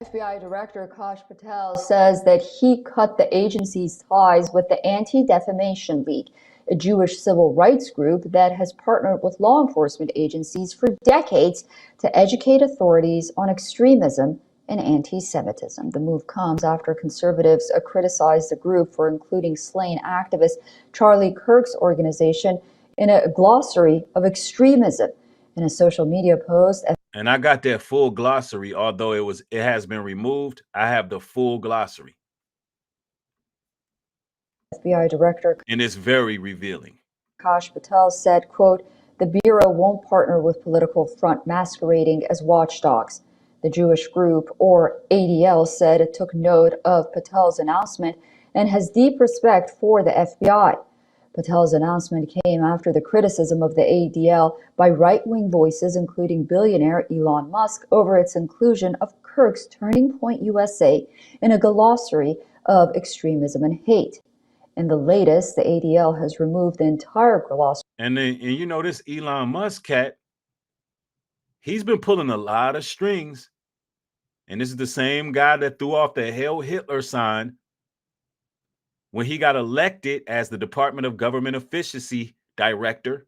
FBI Director Kash Patel says that he cut the agency's ties with the Anti-Defamation League, a Jewish civil rights group that has partnered with law enforcement agencies for decades to educate authorities on extremism and anti-Semitism. The move comes after conservatives criticized the group for including slain activist Charlie Kirk's organization in a glossary of extremism. In a social media post, and I got that full glossary, although it has been removed. I have the full glossary. FBI Director and it's very revealing. Kash Patel said, quote, "The Bureau won't partner with political front masquerading as watchdogs." The Jewish group, or ADL, said it took note of Patel's announcement and has deep respect for the FBI. Patel's announcement came after the criticism of the ADL by right-wing voices, including billionaire Elon Musk, over its inclusion of Kirk's Turning Point USA in a glossary of extremism and hate. In the latest, the ADL has removed the entire glossary. And you know, this Elon Musk cat, he's been pulling a lot of strings. And this is the same guy that threw off the Hail Hitler sign when he got elected as the Department of Government Efficiency Director.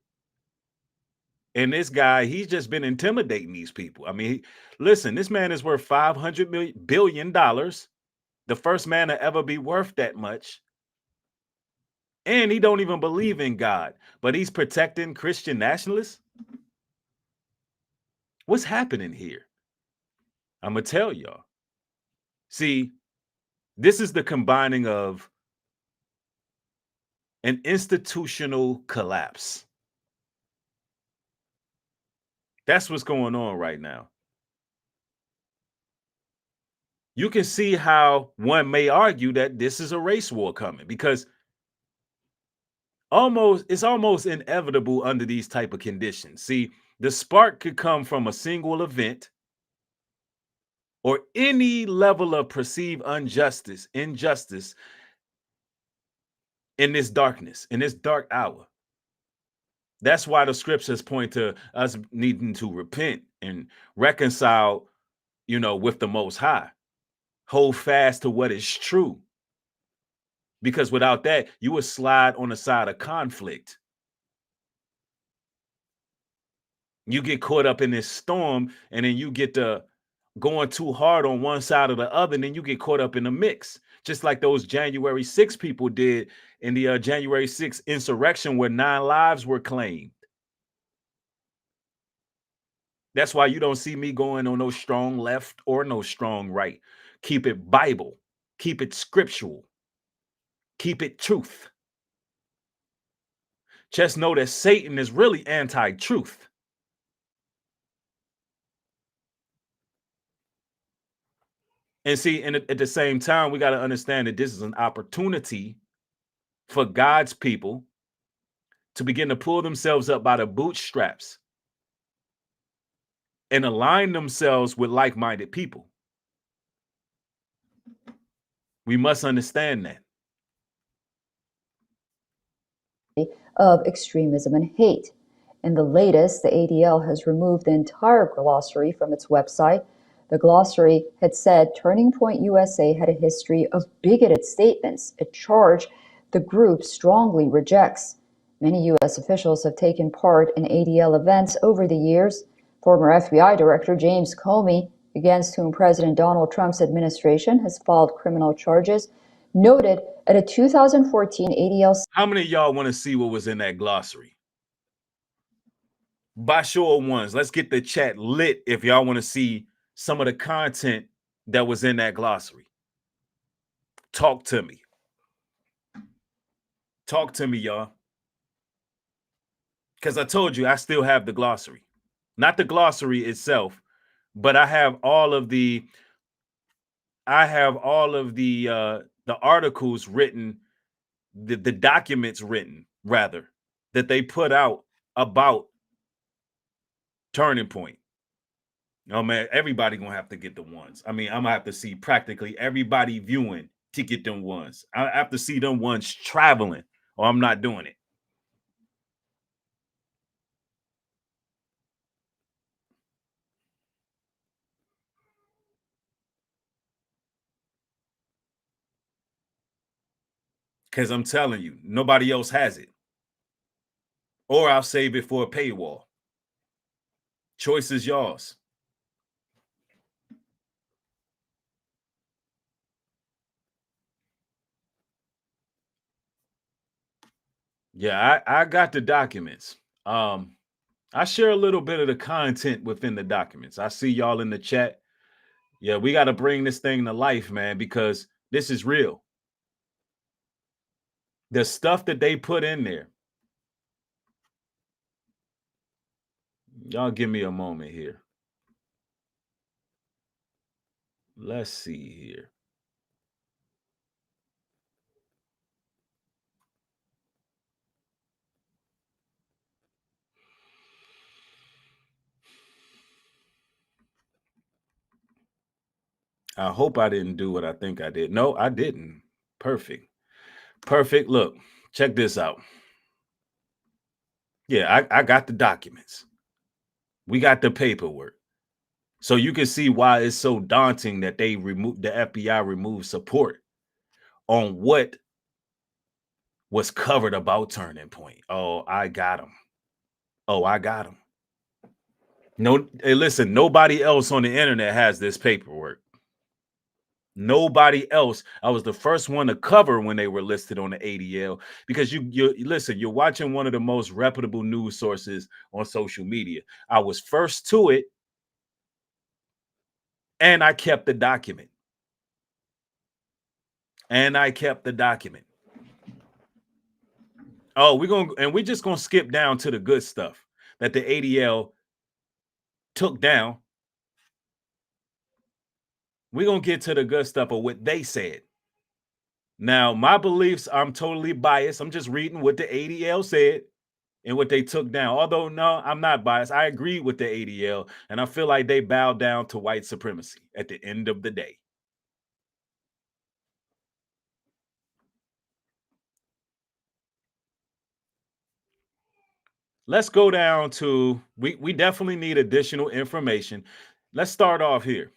And this guy, he's just been intimidating these people. I mean, listen, this man is worth $500 billion, the first man to ever be worth that much. And he don't even believe in God, but he's protecting Christian nationalists. What's happening here? I'm going to tell y'all. See, this is the combining of an institutional collapse. That's what's going on right now. You can see how one may argue that this is a race war coming, because it's almost inevitable under these type of conditions. See, the spark could come from a single event or any level of perceived injustice in this darkness, in this dark hour. That's why the scriptures point to us needing to repent and reconcile, with the Most High. Hold fast to what is true. Because without that, you would slide on the side of conflict. You get caught up in this storm, and then you get to going too hard on one side or the other, and then you get caught up in the mix. Just like those January 6 people did in the January 6 insurrection, where 9 lives were claimed. That's why you don't see me going on no strong left or no strong right. Keep it Bible. Keep it scriptural. Keep it truth. Just know that Satan is really anti-truth. And see, and at the same time, we got to understand that this is an opportunity for God's people to begin to pull themselves up by the bootstraps and align themselves with like-minded people. We must understand that. Of extremism and hate. In the latest, the ADL has removed the entire glossary from its website. The glossary had said Turning Point USA had a history of bigoted statements, a charge the group strongly rejects. Many U.S. officials have taken part in ADL events over the years. Former FBI Director James Comey, against whom President Donald Trump's administration has filed criminal charges, noted at a 2014 ADL. How many of y'all want to see what was in that glossary? By show of ones, let's get the chat lit if y'all want to see some of the content that was in that glossary. Talk to me. Talk to me, y'all. Because I told you I still have the glossary. Not the glossary itself, but I have all of the articles written, the documents written rather, that they put out about Turning Point. Oh man, everybody gonna have to get the ones. I mean, I'm gonna have to see practically everybody viewing to get them ones. I have to see them ones traveling, or I'm not doing it. Because I'm telling you, nobody else has it. Or I'll save it for a paywall. Choice is yours. Yeah, I got the documents. I share a little bit of the content within the documents. I see y'all in the chat. Yeah, we got to bring this thing to life, man, because this is real. The stuff that they put in there. Y'all give me a moment here. Let's see here. I hope I didn't do what I think I did. No, I didn't. Perfect. Perfect. Look, check this out. Yeah, I got the documents. We got the paperwork. So you can see why it's so daunting that the FBI removed support on what was covered about Turning Point. Oh, I got them. Oh, I got them. No, hey, listen, nobody else on the internet has this paperwork. Nobody else. I was the first one to cover when they were listed on the ADL, because you listen, you're watching one of the most reputable news sources on social media. I was first to it, and I kept the document. Oh, we're just gonna skip down to the good stuff that the ADL took down. We're gonna get to the good stuff of what they said. Now, my beliefs, I'm totally biased. I'm just reading what the ADL said and what they took down. Although, no, I'm not biased. I agree with the ADL, and I feel like they bowed down to white supremacy at the end of the day. Let's go down to, we definitely need additional information. Let's start off here.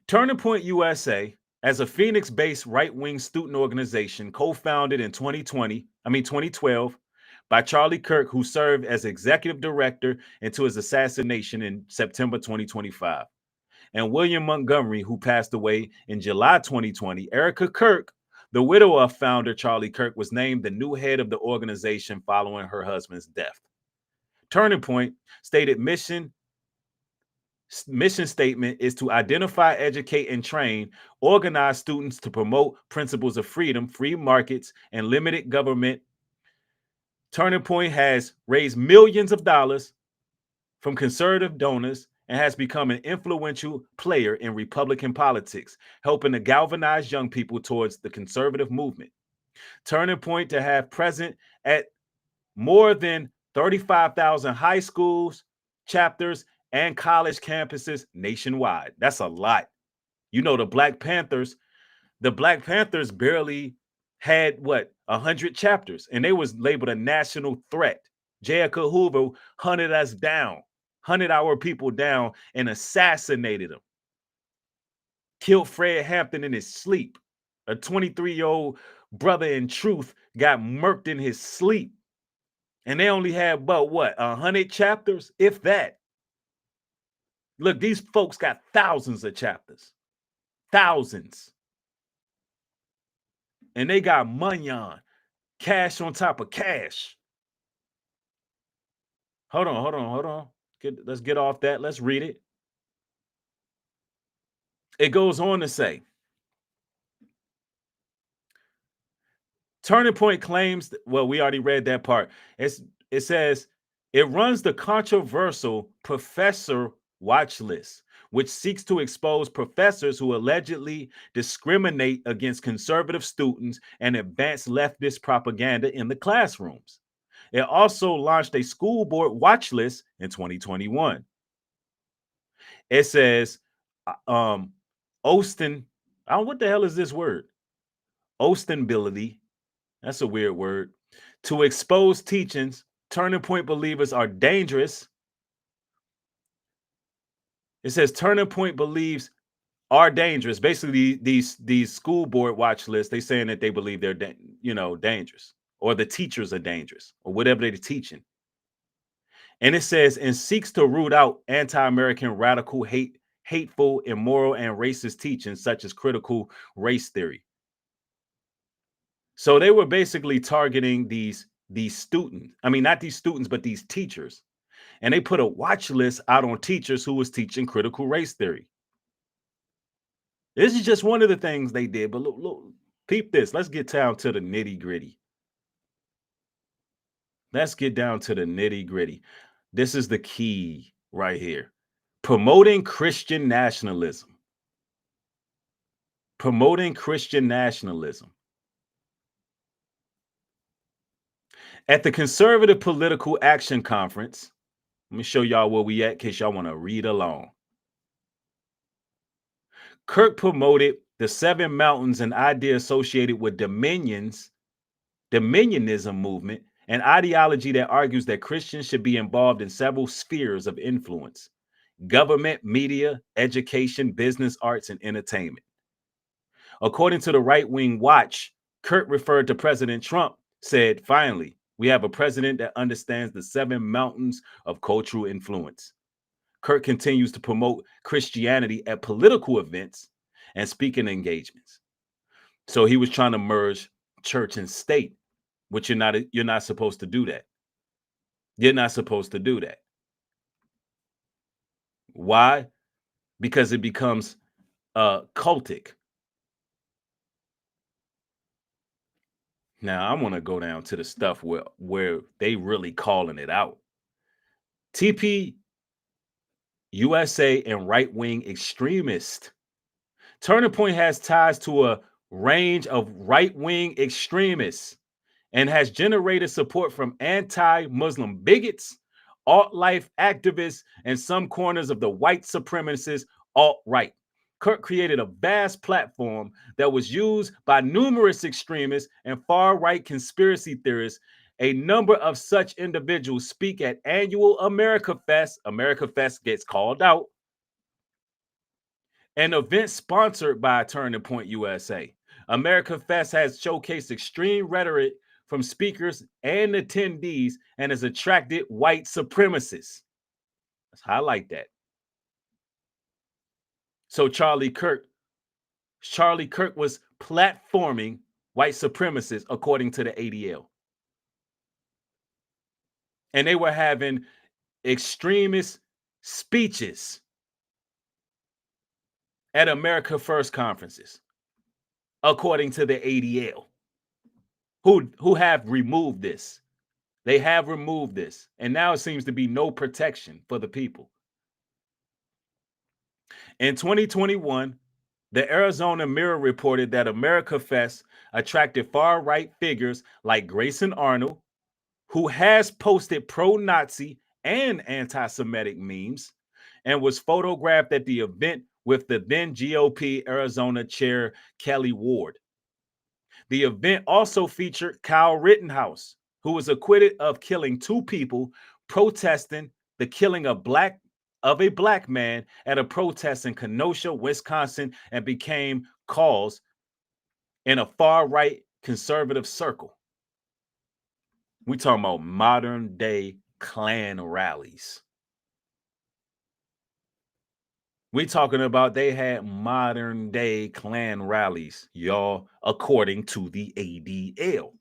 Turning Point USA, as a Phoenix-based right-wing student organization co-founded in 2012 by Charlie Kirk, who served as executive director until his assassination in September 2025, and William Montgomery, who passed away in July 2020. Erica Kirk, the widow of founder Charlie Kirk, was named the new head of the organization following her husband's death. Turning Point stated mission statement is to identify, educate, and train organized students to promote principles of freedom, free markets, and limited government. Turning Point has raised millions of dollars from conservative donors and has become an influential player in Republican politics, helping to galvanize young people towards the conservative movement. Turning Point to have present at more than 35,000 high schools, chapters, and college campuses nationwide. That's a lot. You know, the Black Panthers barely had 100 chapters, and they was labeled a national threat. J. Edgar Hoover hunted us down, hunted our people down, and assassinated them. Killed Fred Hampton in his sleep. A 23-year-old brother in truth got murked in his sleep. And they only had about 100 chapters, if that. Look, these folks got thousands of chapters. Thousands. And they got money on. Cash on top of cash. Hold on. Let's get off that. Let's read it. It goes on to say, Turning Point claims, well, we already read that part. It says it runs the controversial professor watch list, which seeks to expose professors who allegedly discriminate against conservative students and advance leftist propaganda in the classrooms. It also launched a school board watch list in 2021. It says, Austin, what the hell is this word? Ostenbility, that's a weird word, to expose teachings. Turning Point believers are dangerous. It says Turning Point believes are dangerous. Basically, these school board watch lists, they saying that they believe they're dangerous, or the teachers are dangerous, or whatever they're teaching. And it says, and seeks to root out anti-American radical hateful, immoral, and racist teachings such as critical race theory. So they were basically targeting these students. I mean, not these students, but these teachers. And they put a watch list out on teachers who was teaching critical race theory. This is just one of the things they did. But look, peep this. Let's get down to the nitty gritty. Let's get down to the nitty gritty. This is the key right here. Promoting Christian nationalism. Promoting Christian nationalism. At the Conservative Political Action Conference, let me show y'all where we at in case y'all want to read along. Kirk promoted the 7 mountains, an idea associated with dominionism movement, an ideology that argues that Christians should be involved in several spheres of influence: government, media, education, business, arts, and entertainment. According to the right-wing watch, Kirk referred to President Trump, said, finally, we have a president that understands the 7 mountains of cultural influence. Kirk continues to promote Christianity at political events and speaking engagements. So he was trying to merge church and state, which you're not supposed to do that. You're not supposed to do that. Why? Because it becomes cultic. Now, I want to go down to the stuff where they really calling it out. TP USA and right-wing extremists. Turning Point has ties to a range of right-wing extremists and has generated support from anti-Muslim bigots, alt-life activists, and some corners of the white supremacist alt-right. Kirk created a vast platform that was used by numerous extremists and far-right conspiracy theorists. A number of such individuals speak at annual America Fest. America Fest gets called out. An event sponsored by Turning Point USA. America Fest has showcased extreme rhetoric from speakers and attendees and has attracted white supremacists. Let's highlight that. So Charlie Kirk was platforming white supremacists according to the ADL. And they were having extremist speeches at America First conferences, according to the ADL, who have removed this. They have removed this, and now it seems to be no protection for the people. In 2021, the Arizona Mirror reported that America Fest attracted far-right figures like Grayson Arnold, who has posted pro-Nazi and anti-Semitic memes, and was photographed at the event with the then GOP Arizona chair Kelly Ward. The event also featured Kyle Rittenhouse, who was acquitted of killing 2 people protesting the killing of a black man at a protest in Kenosha, Wisconsin, and became cause in a far-right conservative circle. We talking about modern day Klan rallies. We talking about they had modern day Klan rallies, y'all, according to the ADL.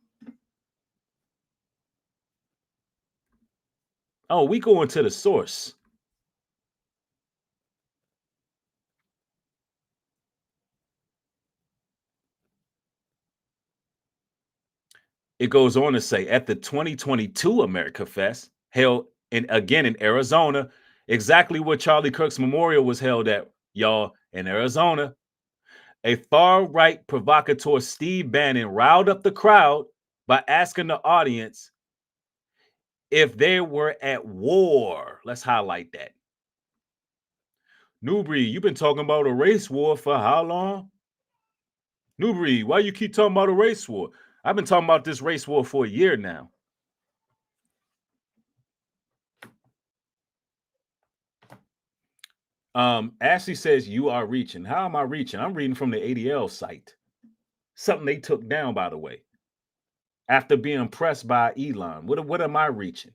Oh, we going to the source. It goes on to say, at the 2022 America Fest, held again in Arizona, exactly where Charlie Kirk's memorial was held at, y'all, in Arizona, a far-right provocateur, Steve Bannon, riled up the crowd by asking the audience if they were at war. Let's highlight that. Nubreed, you've been talking about a race war for how long? Nubreed, why you keep talking about a race war? I've been talking about this race war for a year now. Ashley says you are reaching. How am I reaching? I'm reading from the ADL site. Something they took down, by the way, after being pressed by Elon. What am I reaching?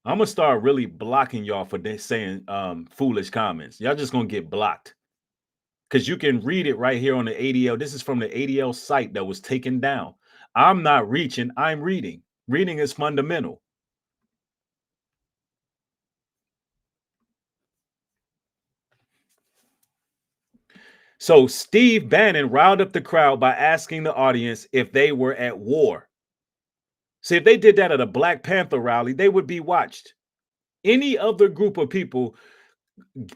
I'm gonna start really blocking y'all for saying foolish comments. Y'all just gonna get blocked because you can read it right here on the ADL. This is from the ADL site that was taken down. I'm not reaching. I'm reading. Reading is fundamental. So Steve Bannon riled up the crowd by asking the audience if they were at war. See, if they did that at a Black Panther rally, they would be watched. Any other group of people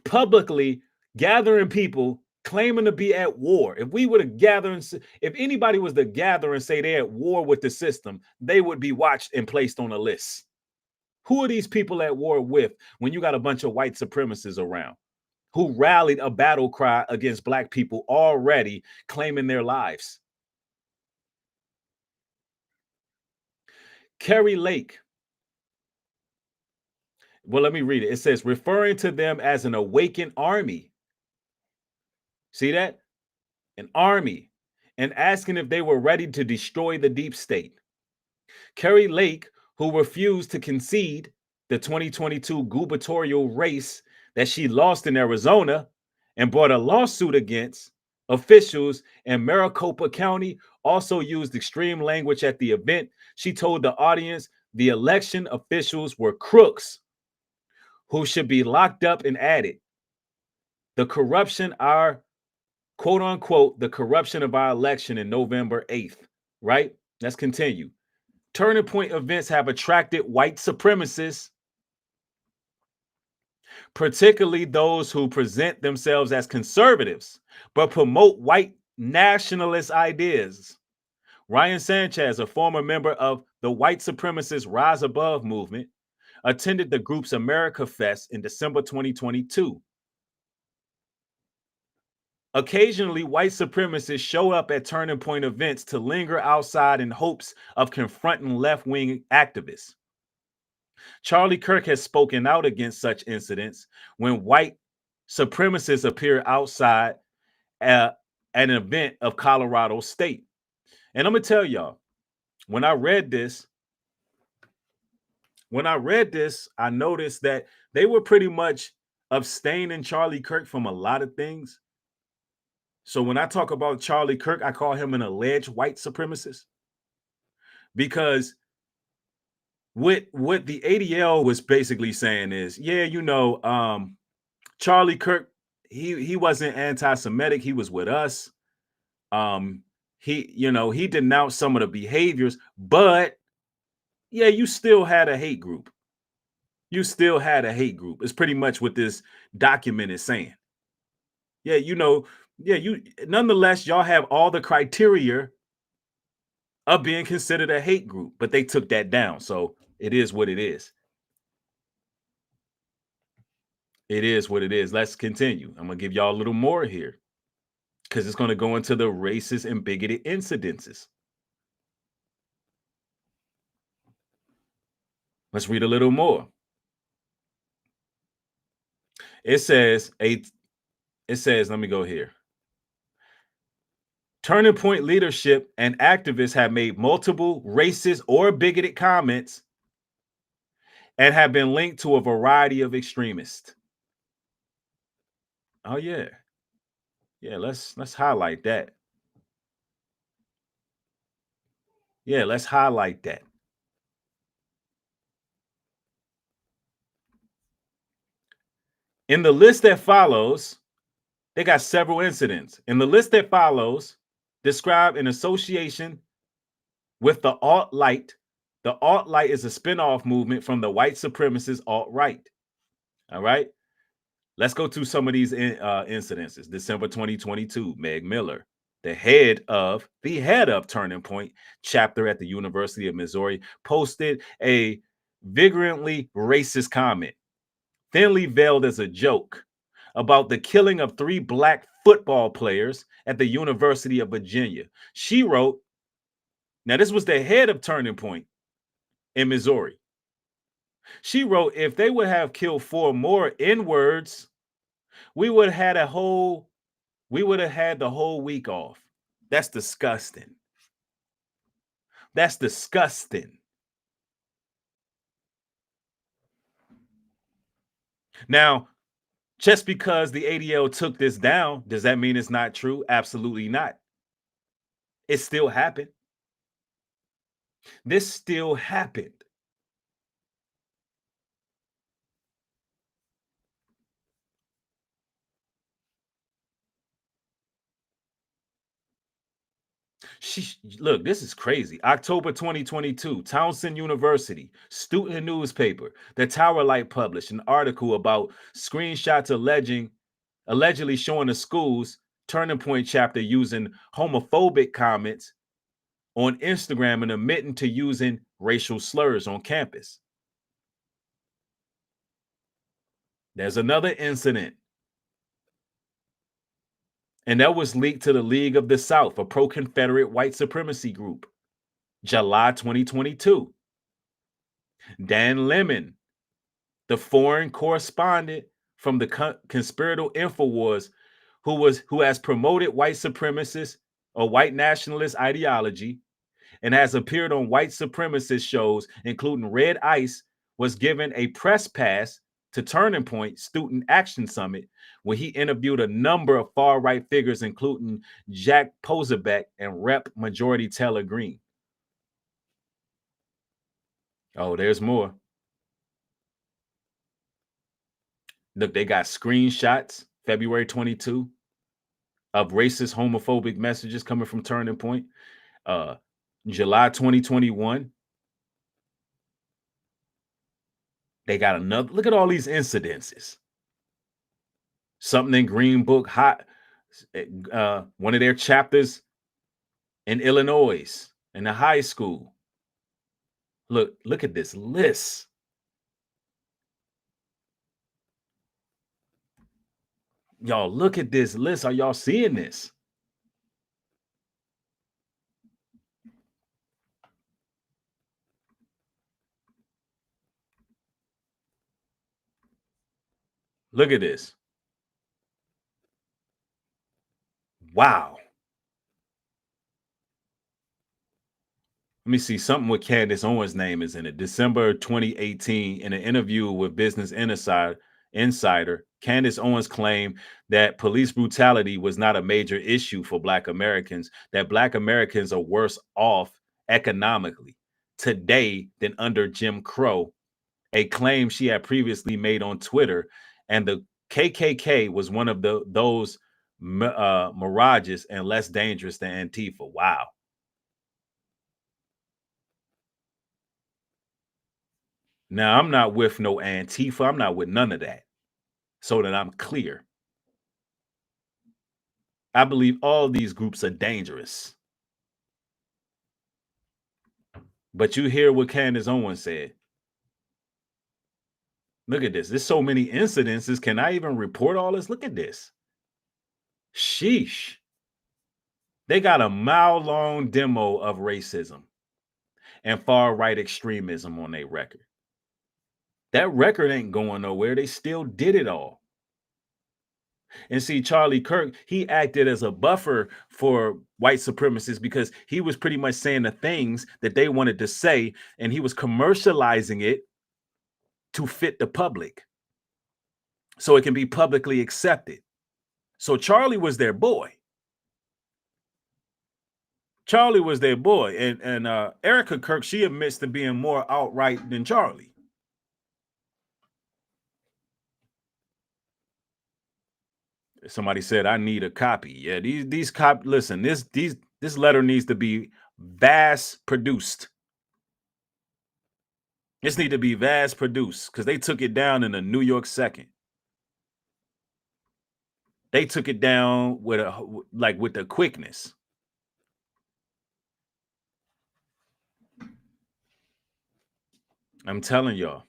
publicly gathering people claiming to be at war, if we were to gather, if anybody was to gather and say they're at war with the system, they would be watched and placed on a list. Who are these people at war with when you got a bunch of white supremacists around who rallied a battle cry against Black people already claiming their lives? Kerry Lake. Well, let me read it. It says, referring to them as an awakened army. See that? An army. And asking if they were ready to destroy the deep state. Kerry Lake, who refused to concede the 2022 gubernatorial race that she lost in Arizona and brought a lawsuit against officials in Maricopa County, also used extreme language at the event. She told the audience the election officials were crooks who should be locked up and added. The corruption, our quote unquote, the corruption of our election in November 8th, right? Let's continue. Turning point events have attracted white supremacists, particularly those who present themselves as conservatives, but promote white nationalist ideas. Ryan Sanchez, a former member of the white supremacist Rise Above movement, attended the group's America Fest in December 2022. Occasionally, white supremacists show up at turning point events to linger outside in hopes of confronting left-wing activists. Charlie Kirk has spoken out against such incidents when white supremacists appear outside at an event of Colorado State. And I'm going to tell y'all, when I read this, I noticed that they were pretty much abstaining Charlie Kirk from a lot of things. So when I talk about Charlie Kirk, I call him an alleged white supremacist because what the ADL was basically saying is, yeah, Charlie Kirk, he wasn't anti-Semitic. He was with us. He denounced some of the behaviors, but yeah, you still had a hate group. You still had a hate group. It's pretty much what this document is saying. Yeah, nonetheless, y'all have all the criteria of being considered a hate group, but they took that down. So it is what it is. It is what it is. Let's continue. I'm going to give y'all a little more here because it's going to go into the racist and bigoted incidences. Let's read a little more. It says, let me go here. Turning Point leadership and activists have made multiple racist or bigoted comments and have been linked to a variety of extremists. Oh yeah. Yeah, let's highlight that. Yeah, let's highlight that. In the list that follows, they got several incidents. In the list that follows, describe an association with the alt-right. The alt-right is a spin-off movement from the white supremacist alt-right. All right. Let's go to some of these incidences. December 2022, Meg Miller, the head of Turning Point chapter at the University of Missouri, posted a vigorantly racist comment, thinly veiled as a joke, about the killing of 3 black football players at the University of Virginia. She wrote, now this was the head of Turning Point in Missouri. She wrote, if they would have killed 4 more N-words, we would have had the whole week off. That's disgusting. That's disgusting. Now, just because the ADL took this down, does that mean it's not true? Absolutely not. It still happened. This still happened. Look, this is crazy. October 2022, Towson University student newspaper, The Tower Light, published an article about screenshots allegedly showing the school's Turning Point chapter using homophobic comments on Instagram and admitting to using racial slurs on campus. There's another incident, and that was leaked to the League of the South, a pro-Confederate white supremacy group. July 2022. Dan Lemon, the foreign correspondent from the Conspiratorial InfoWars, who has promoted white supremacist or white nationalist ideology and has appeared on white supremacist shows, including Red Ice, was given a press pass to Turning Point Student Action Summit, where he interviewed a number of far-right figures, including Jack Posobiec and Rep. Majority Taylor Greene. Oh, there's more. Look, they got screenshots, February 22, of racist, homophobic messages coming from Turning Point. July 2021. They got another. Look at all these incidences. Something in Green Book, one of their chapters in Illinois, in the high school. Look at this list. Y'all, look at this list. Are y'all seeing this? Look at this. Wow. Let me see, something with Candace Owens' name is in it. December 2018, in an interview with Business Insider, Candace Owens claimed that police brutality was not a major issue for Black Americans, that Black Americans are worse off economically today than under Jim Crow, a claim she had previously made on Twitter. And the KKK was one of those mirages and less dangerous than Antifa. Wow. Now, I'm not with no Antifa. I'm not with none of that. So that I'm clear. I believe all these groups are dangerous. But you hear what Candace Owens said. Look at this. There's so many incidences. Can I even report all this? Look at this. Sheesh. They got a mile-long demo of racism and far-right extremism on their record. That record ain't going nowhere. They still did it all. And see, Charlie Kirk, he acted as a buffer for white supremacists because he was pretty much saying the things that they wanted to say, and he was commercializing it to fit the public so it can be publicly accepted. So Charlie was their boy. Charlie was their boy. And Erica Kirk, she admits to being more outright than Charlie. Somebody said, I need a copy. Yeah, these copy. Listen, this letter needs to be vast produced. This need to be vast produced because they took it down in a New York second. They took it down with the quickness. I'm telling y'all.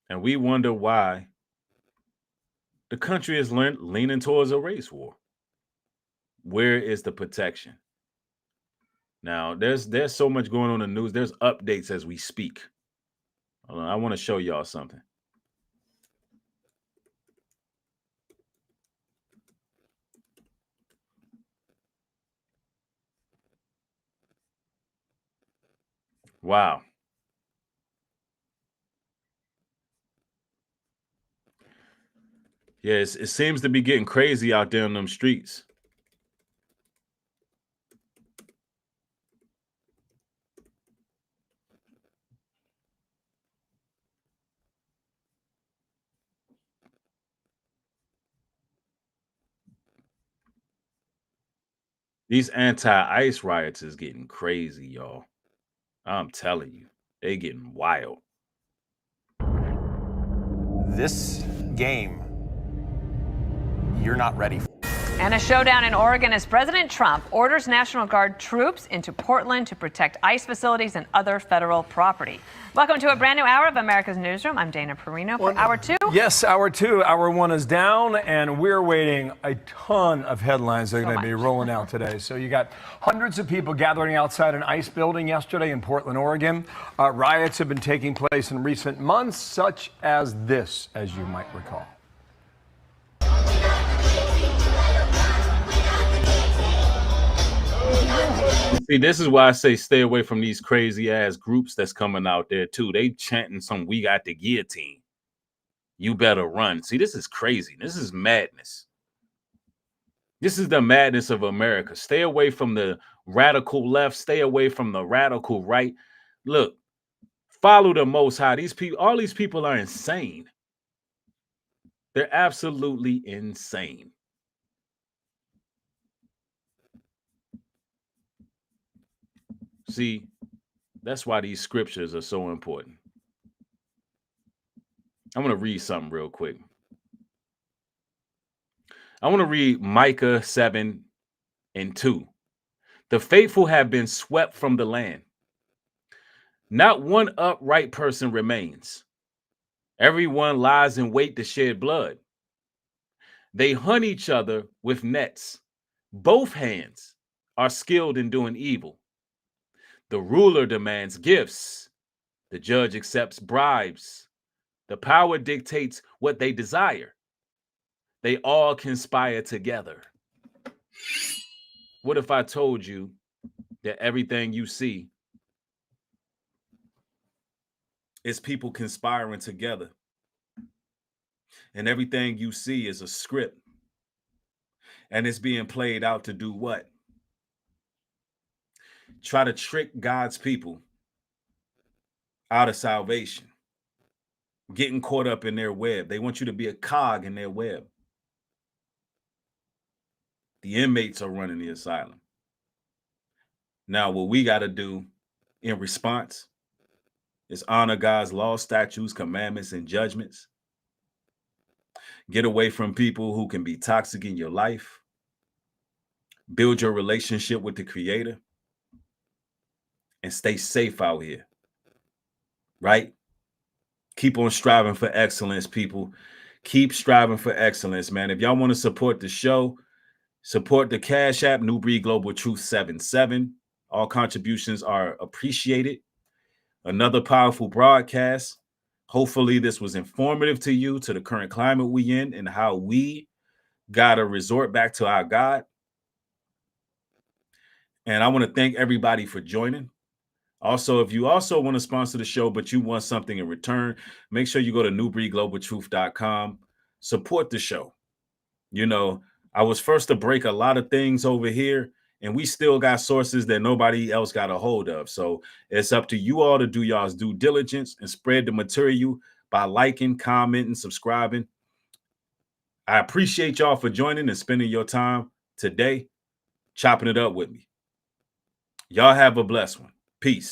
And we wonder why the country is leaning towards a race war. Where is the protection? Now, there's so much going on in the news. There's updates as we speak. Hold on, I want to show y'all something. Wow. Yes, it seems to be getting crazy out there in them streets. These anti-ICE riots is getting crazy, y'all. I'm telling you, they getting wild. This game, you're not ready for. And a showdown in Oregon as President Trump orders National Guard troops into Portland to protect ICE facilities and other federal property. Welcome to a brand new hour of America's Newsroom. I'm Dana Perino for Hour 2. Yes, Hour 2. Hour 1 is down, and we're waiting a ton of headlines that are going to be rolling out today. So you got hundreds of people gathering outside an ICE building yesterday in Portland, Oregon. Riots have been taking place in recent months, such as this, as you might recall. See, this is why I say stay away from these crazy ass groups that's coming out there too. They chanting some "we got the guillotine." You better run. See, this is crazy. This is madness. This is the madness of America. Stay away from the radical left. Stay away from the radical right. Look, follow the Most High. These people, all these people are insane. They're absolutely insane. See, that's why these scriptures are so important. I'm going to read something real quick. I want to read Micah 7:2. The faithful have been swept from the land. Not one upright person remains. Everyone lies in wait to shed blood. They hunt each other with nets. Both hands are skilled in doing evil. The ruler demands gifts. The judge accepts bribes. The power dictates what they desire. They all conspire together. What if I told you that everything you see is people conspiring together? And everything you see is a script. And it's being played out to do what? Try to trick God's people out of salvation. Getting caught up in their web. They want you to be a cog in their web. The inmates are running the asylum. Now, what we got to do in response is honor God's law, statutes, commandments, and judgments. Get away from people who can be toxic in your life. Build your relationship with the Creator. And stay safe out here. Right? Keep on striving for excellence, people. Keep striving for excellence, man. If y'all want to support the show, support the Cash App, Nubreed Global Truth 77. All contributions are appreciated. Another powerful broadcast. Hopefully this was informative to you, to the current climate we in, and how we got to resort back to our God. And I want to thank everybody for joining. Also, if you also want to sponsor the show, but you want something in return, make sure you go to nubreedglobaltruth.com. Support the show. You know, I was first to break a lot of things over here, and we still got sources that nobody else got a hold of. So it's up to you all to do y'all's due diligence and spread the material by liking, commenting, subscribing. I appreciate y'all for joining and spending your time today chopping it up with me. Y'all have a blessed one. Peace.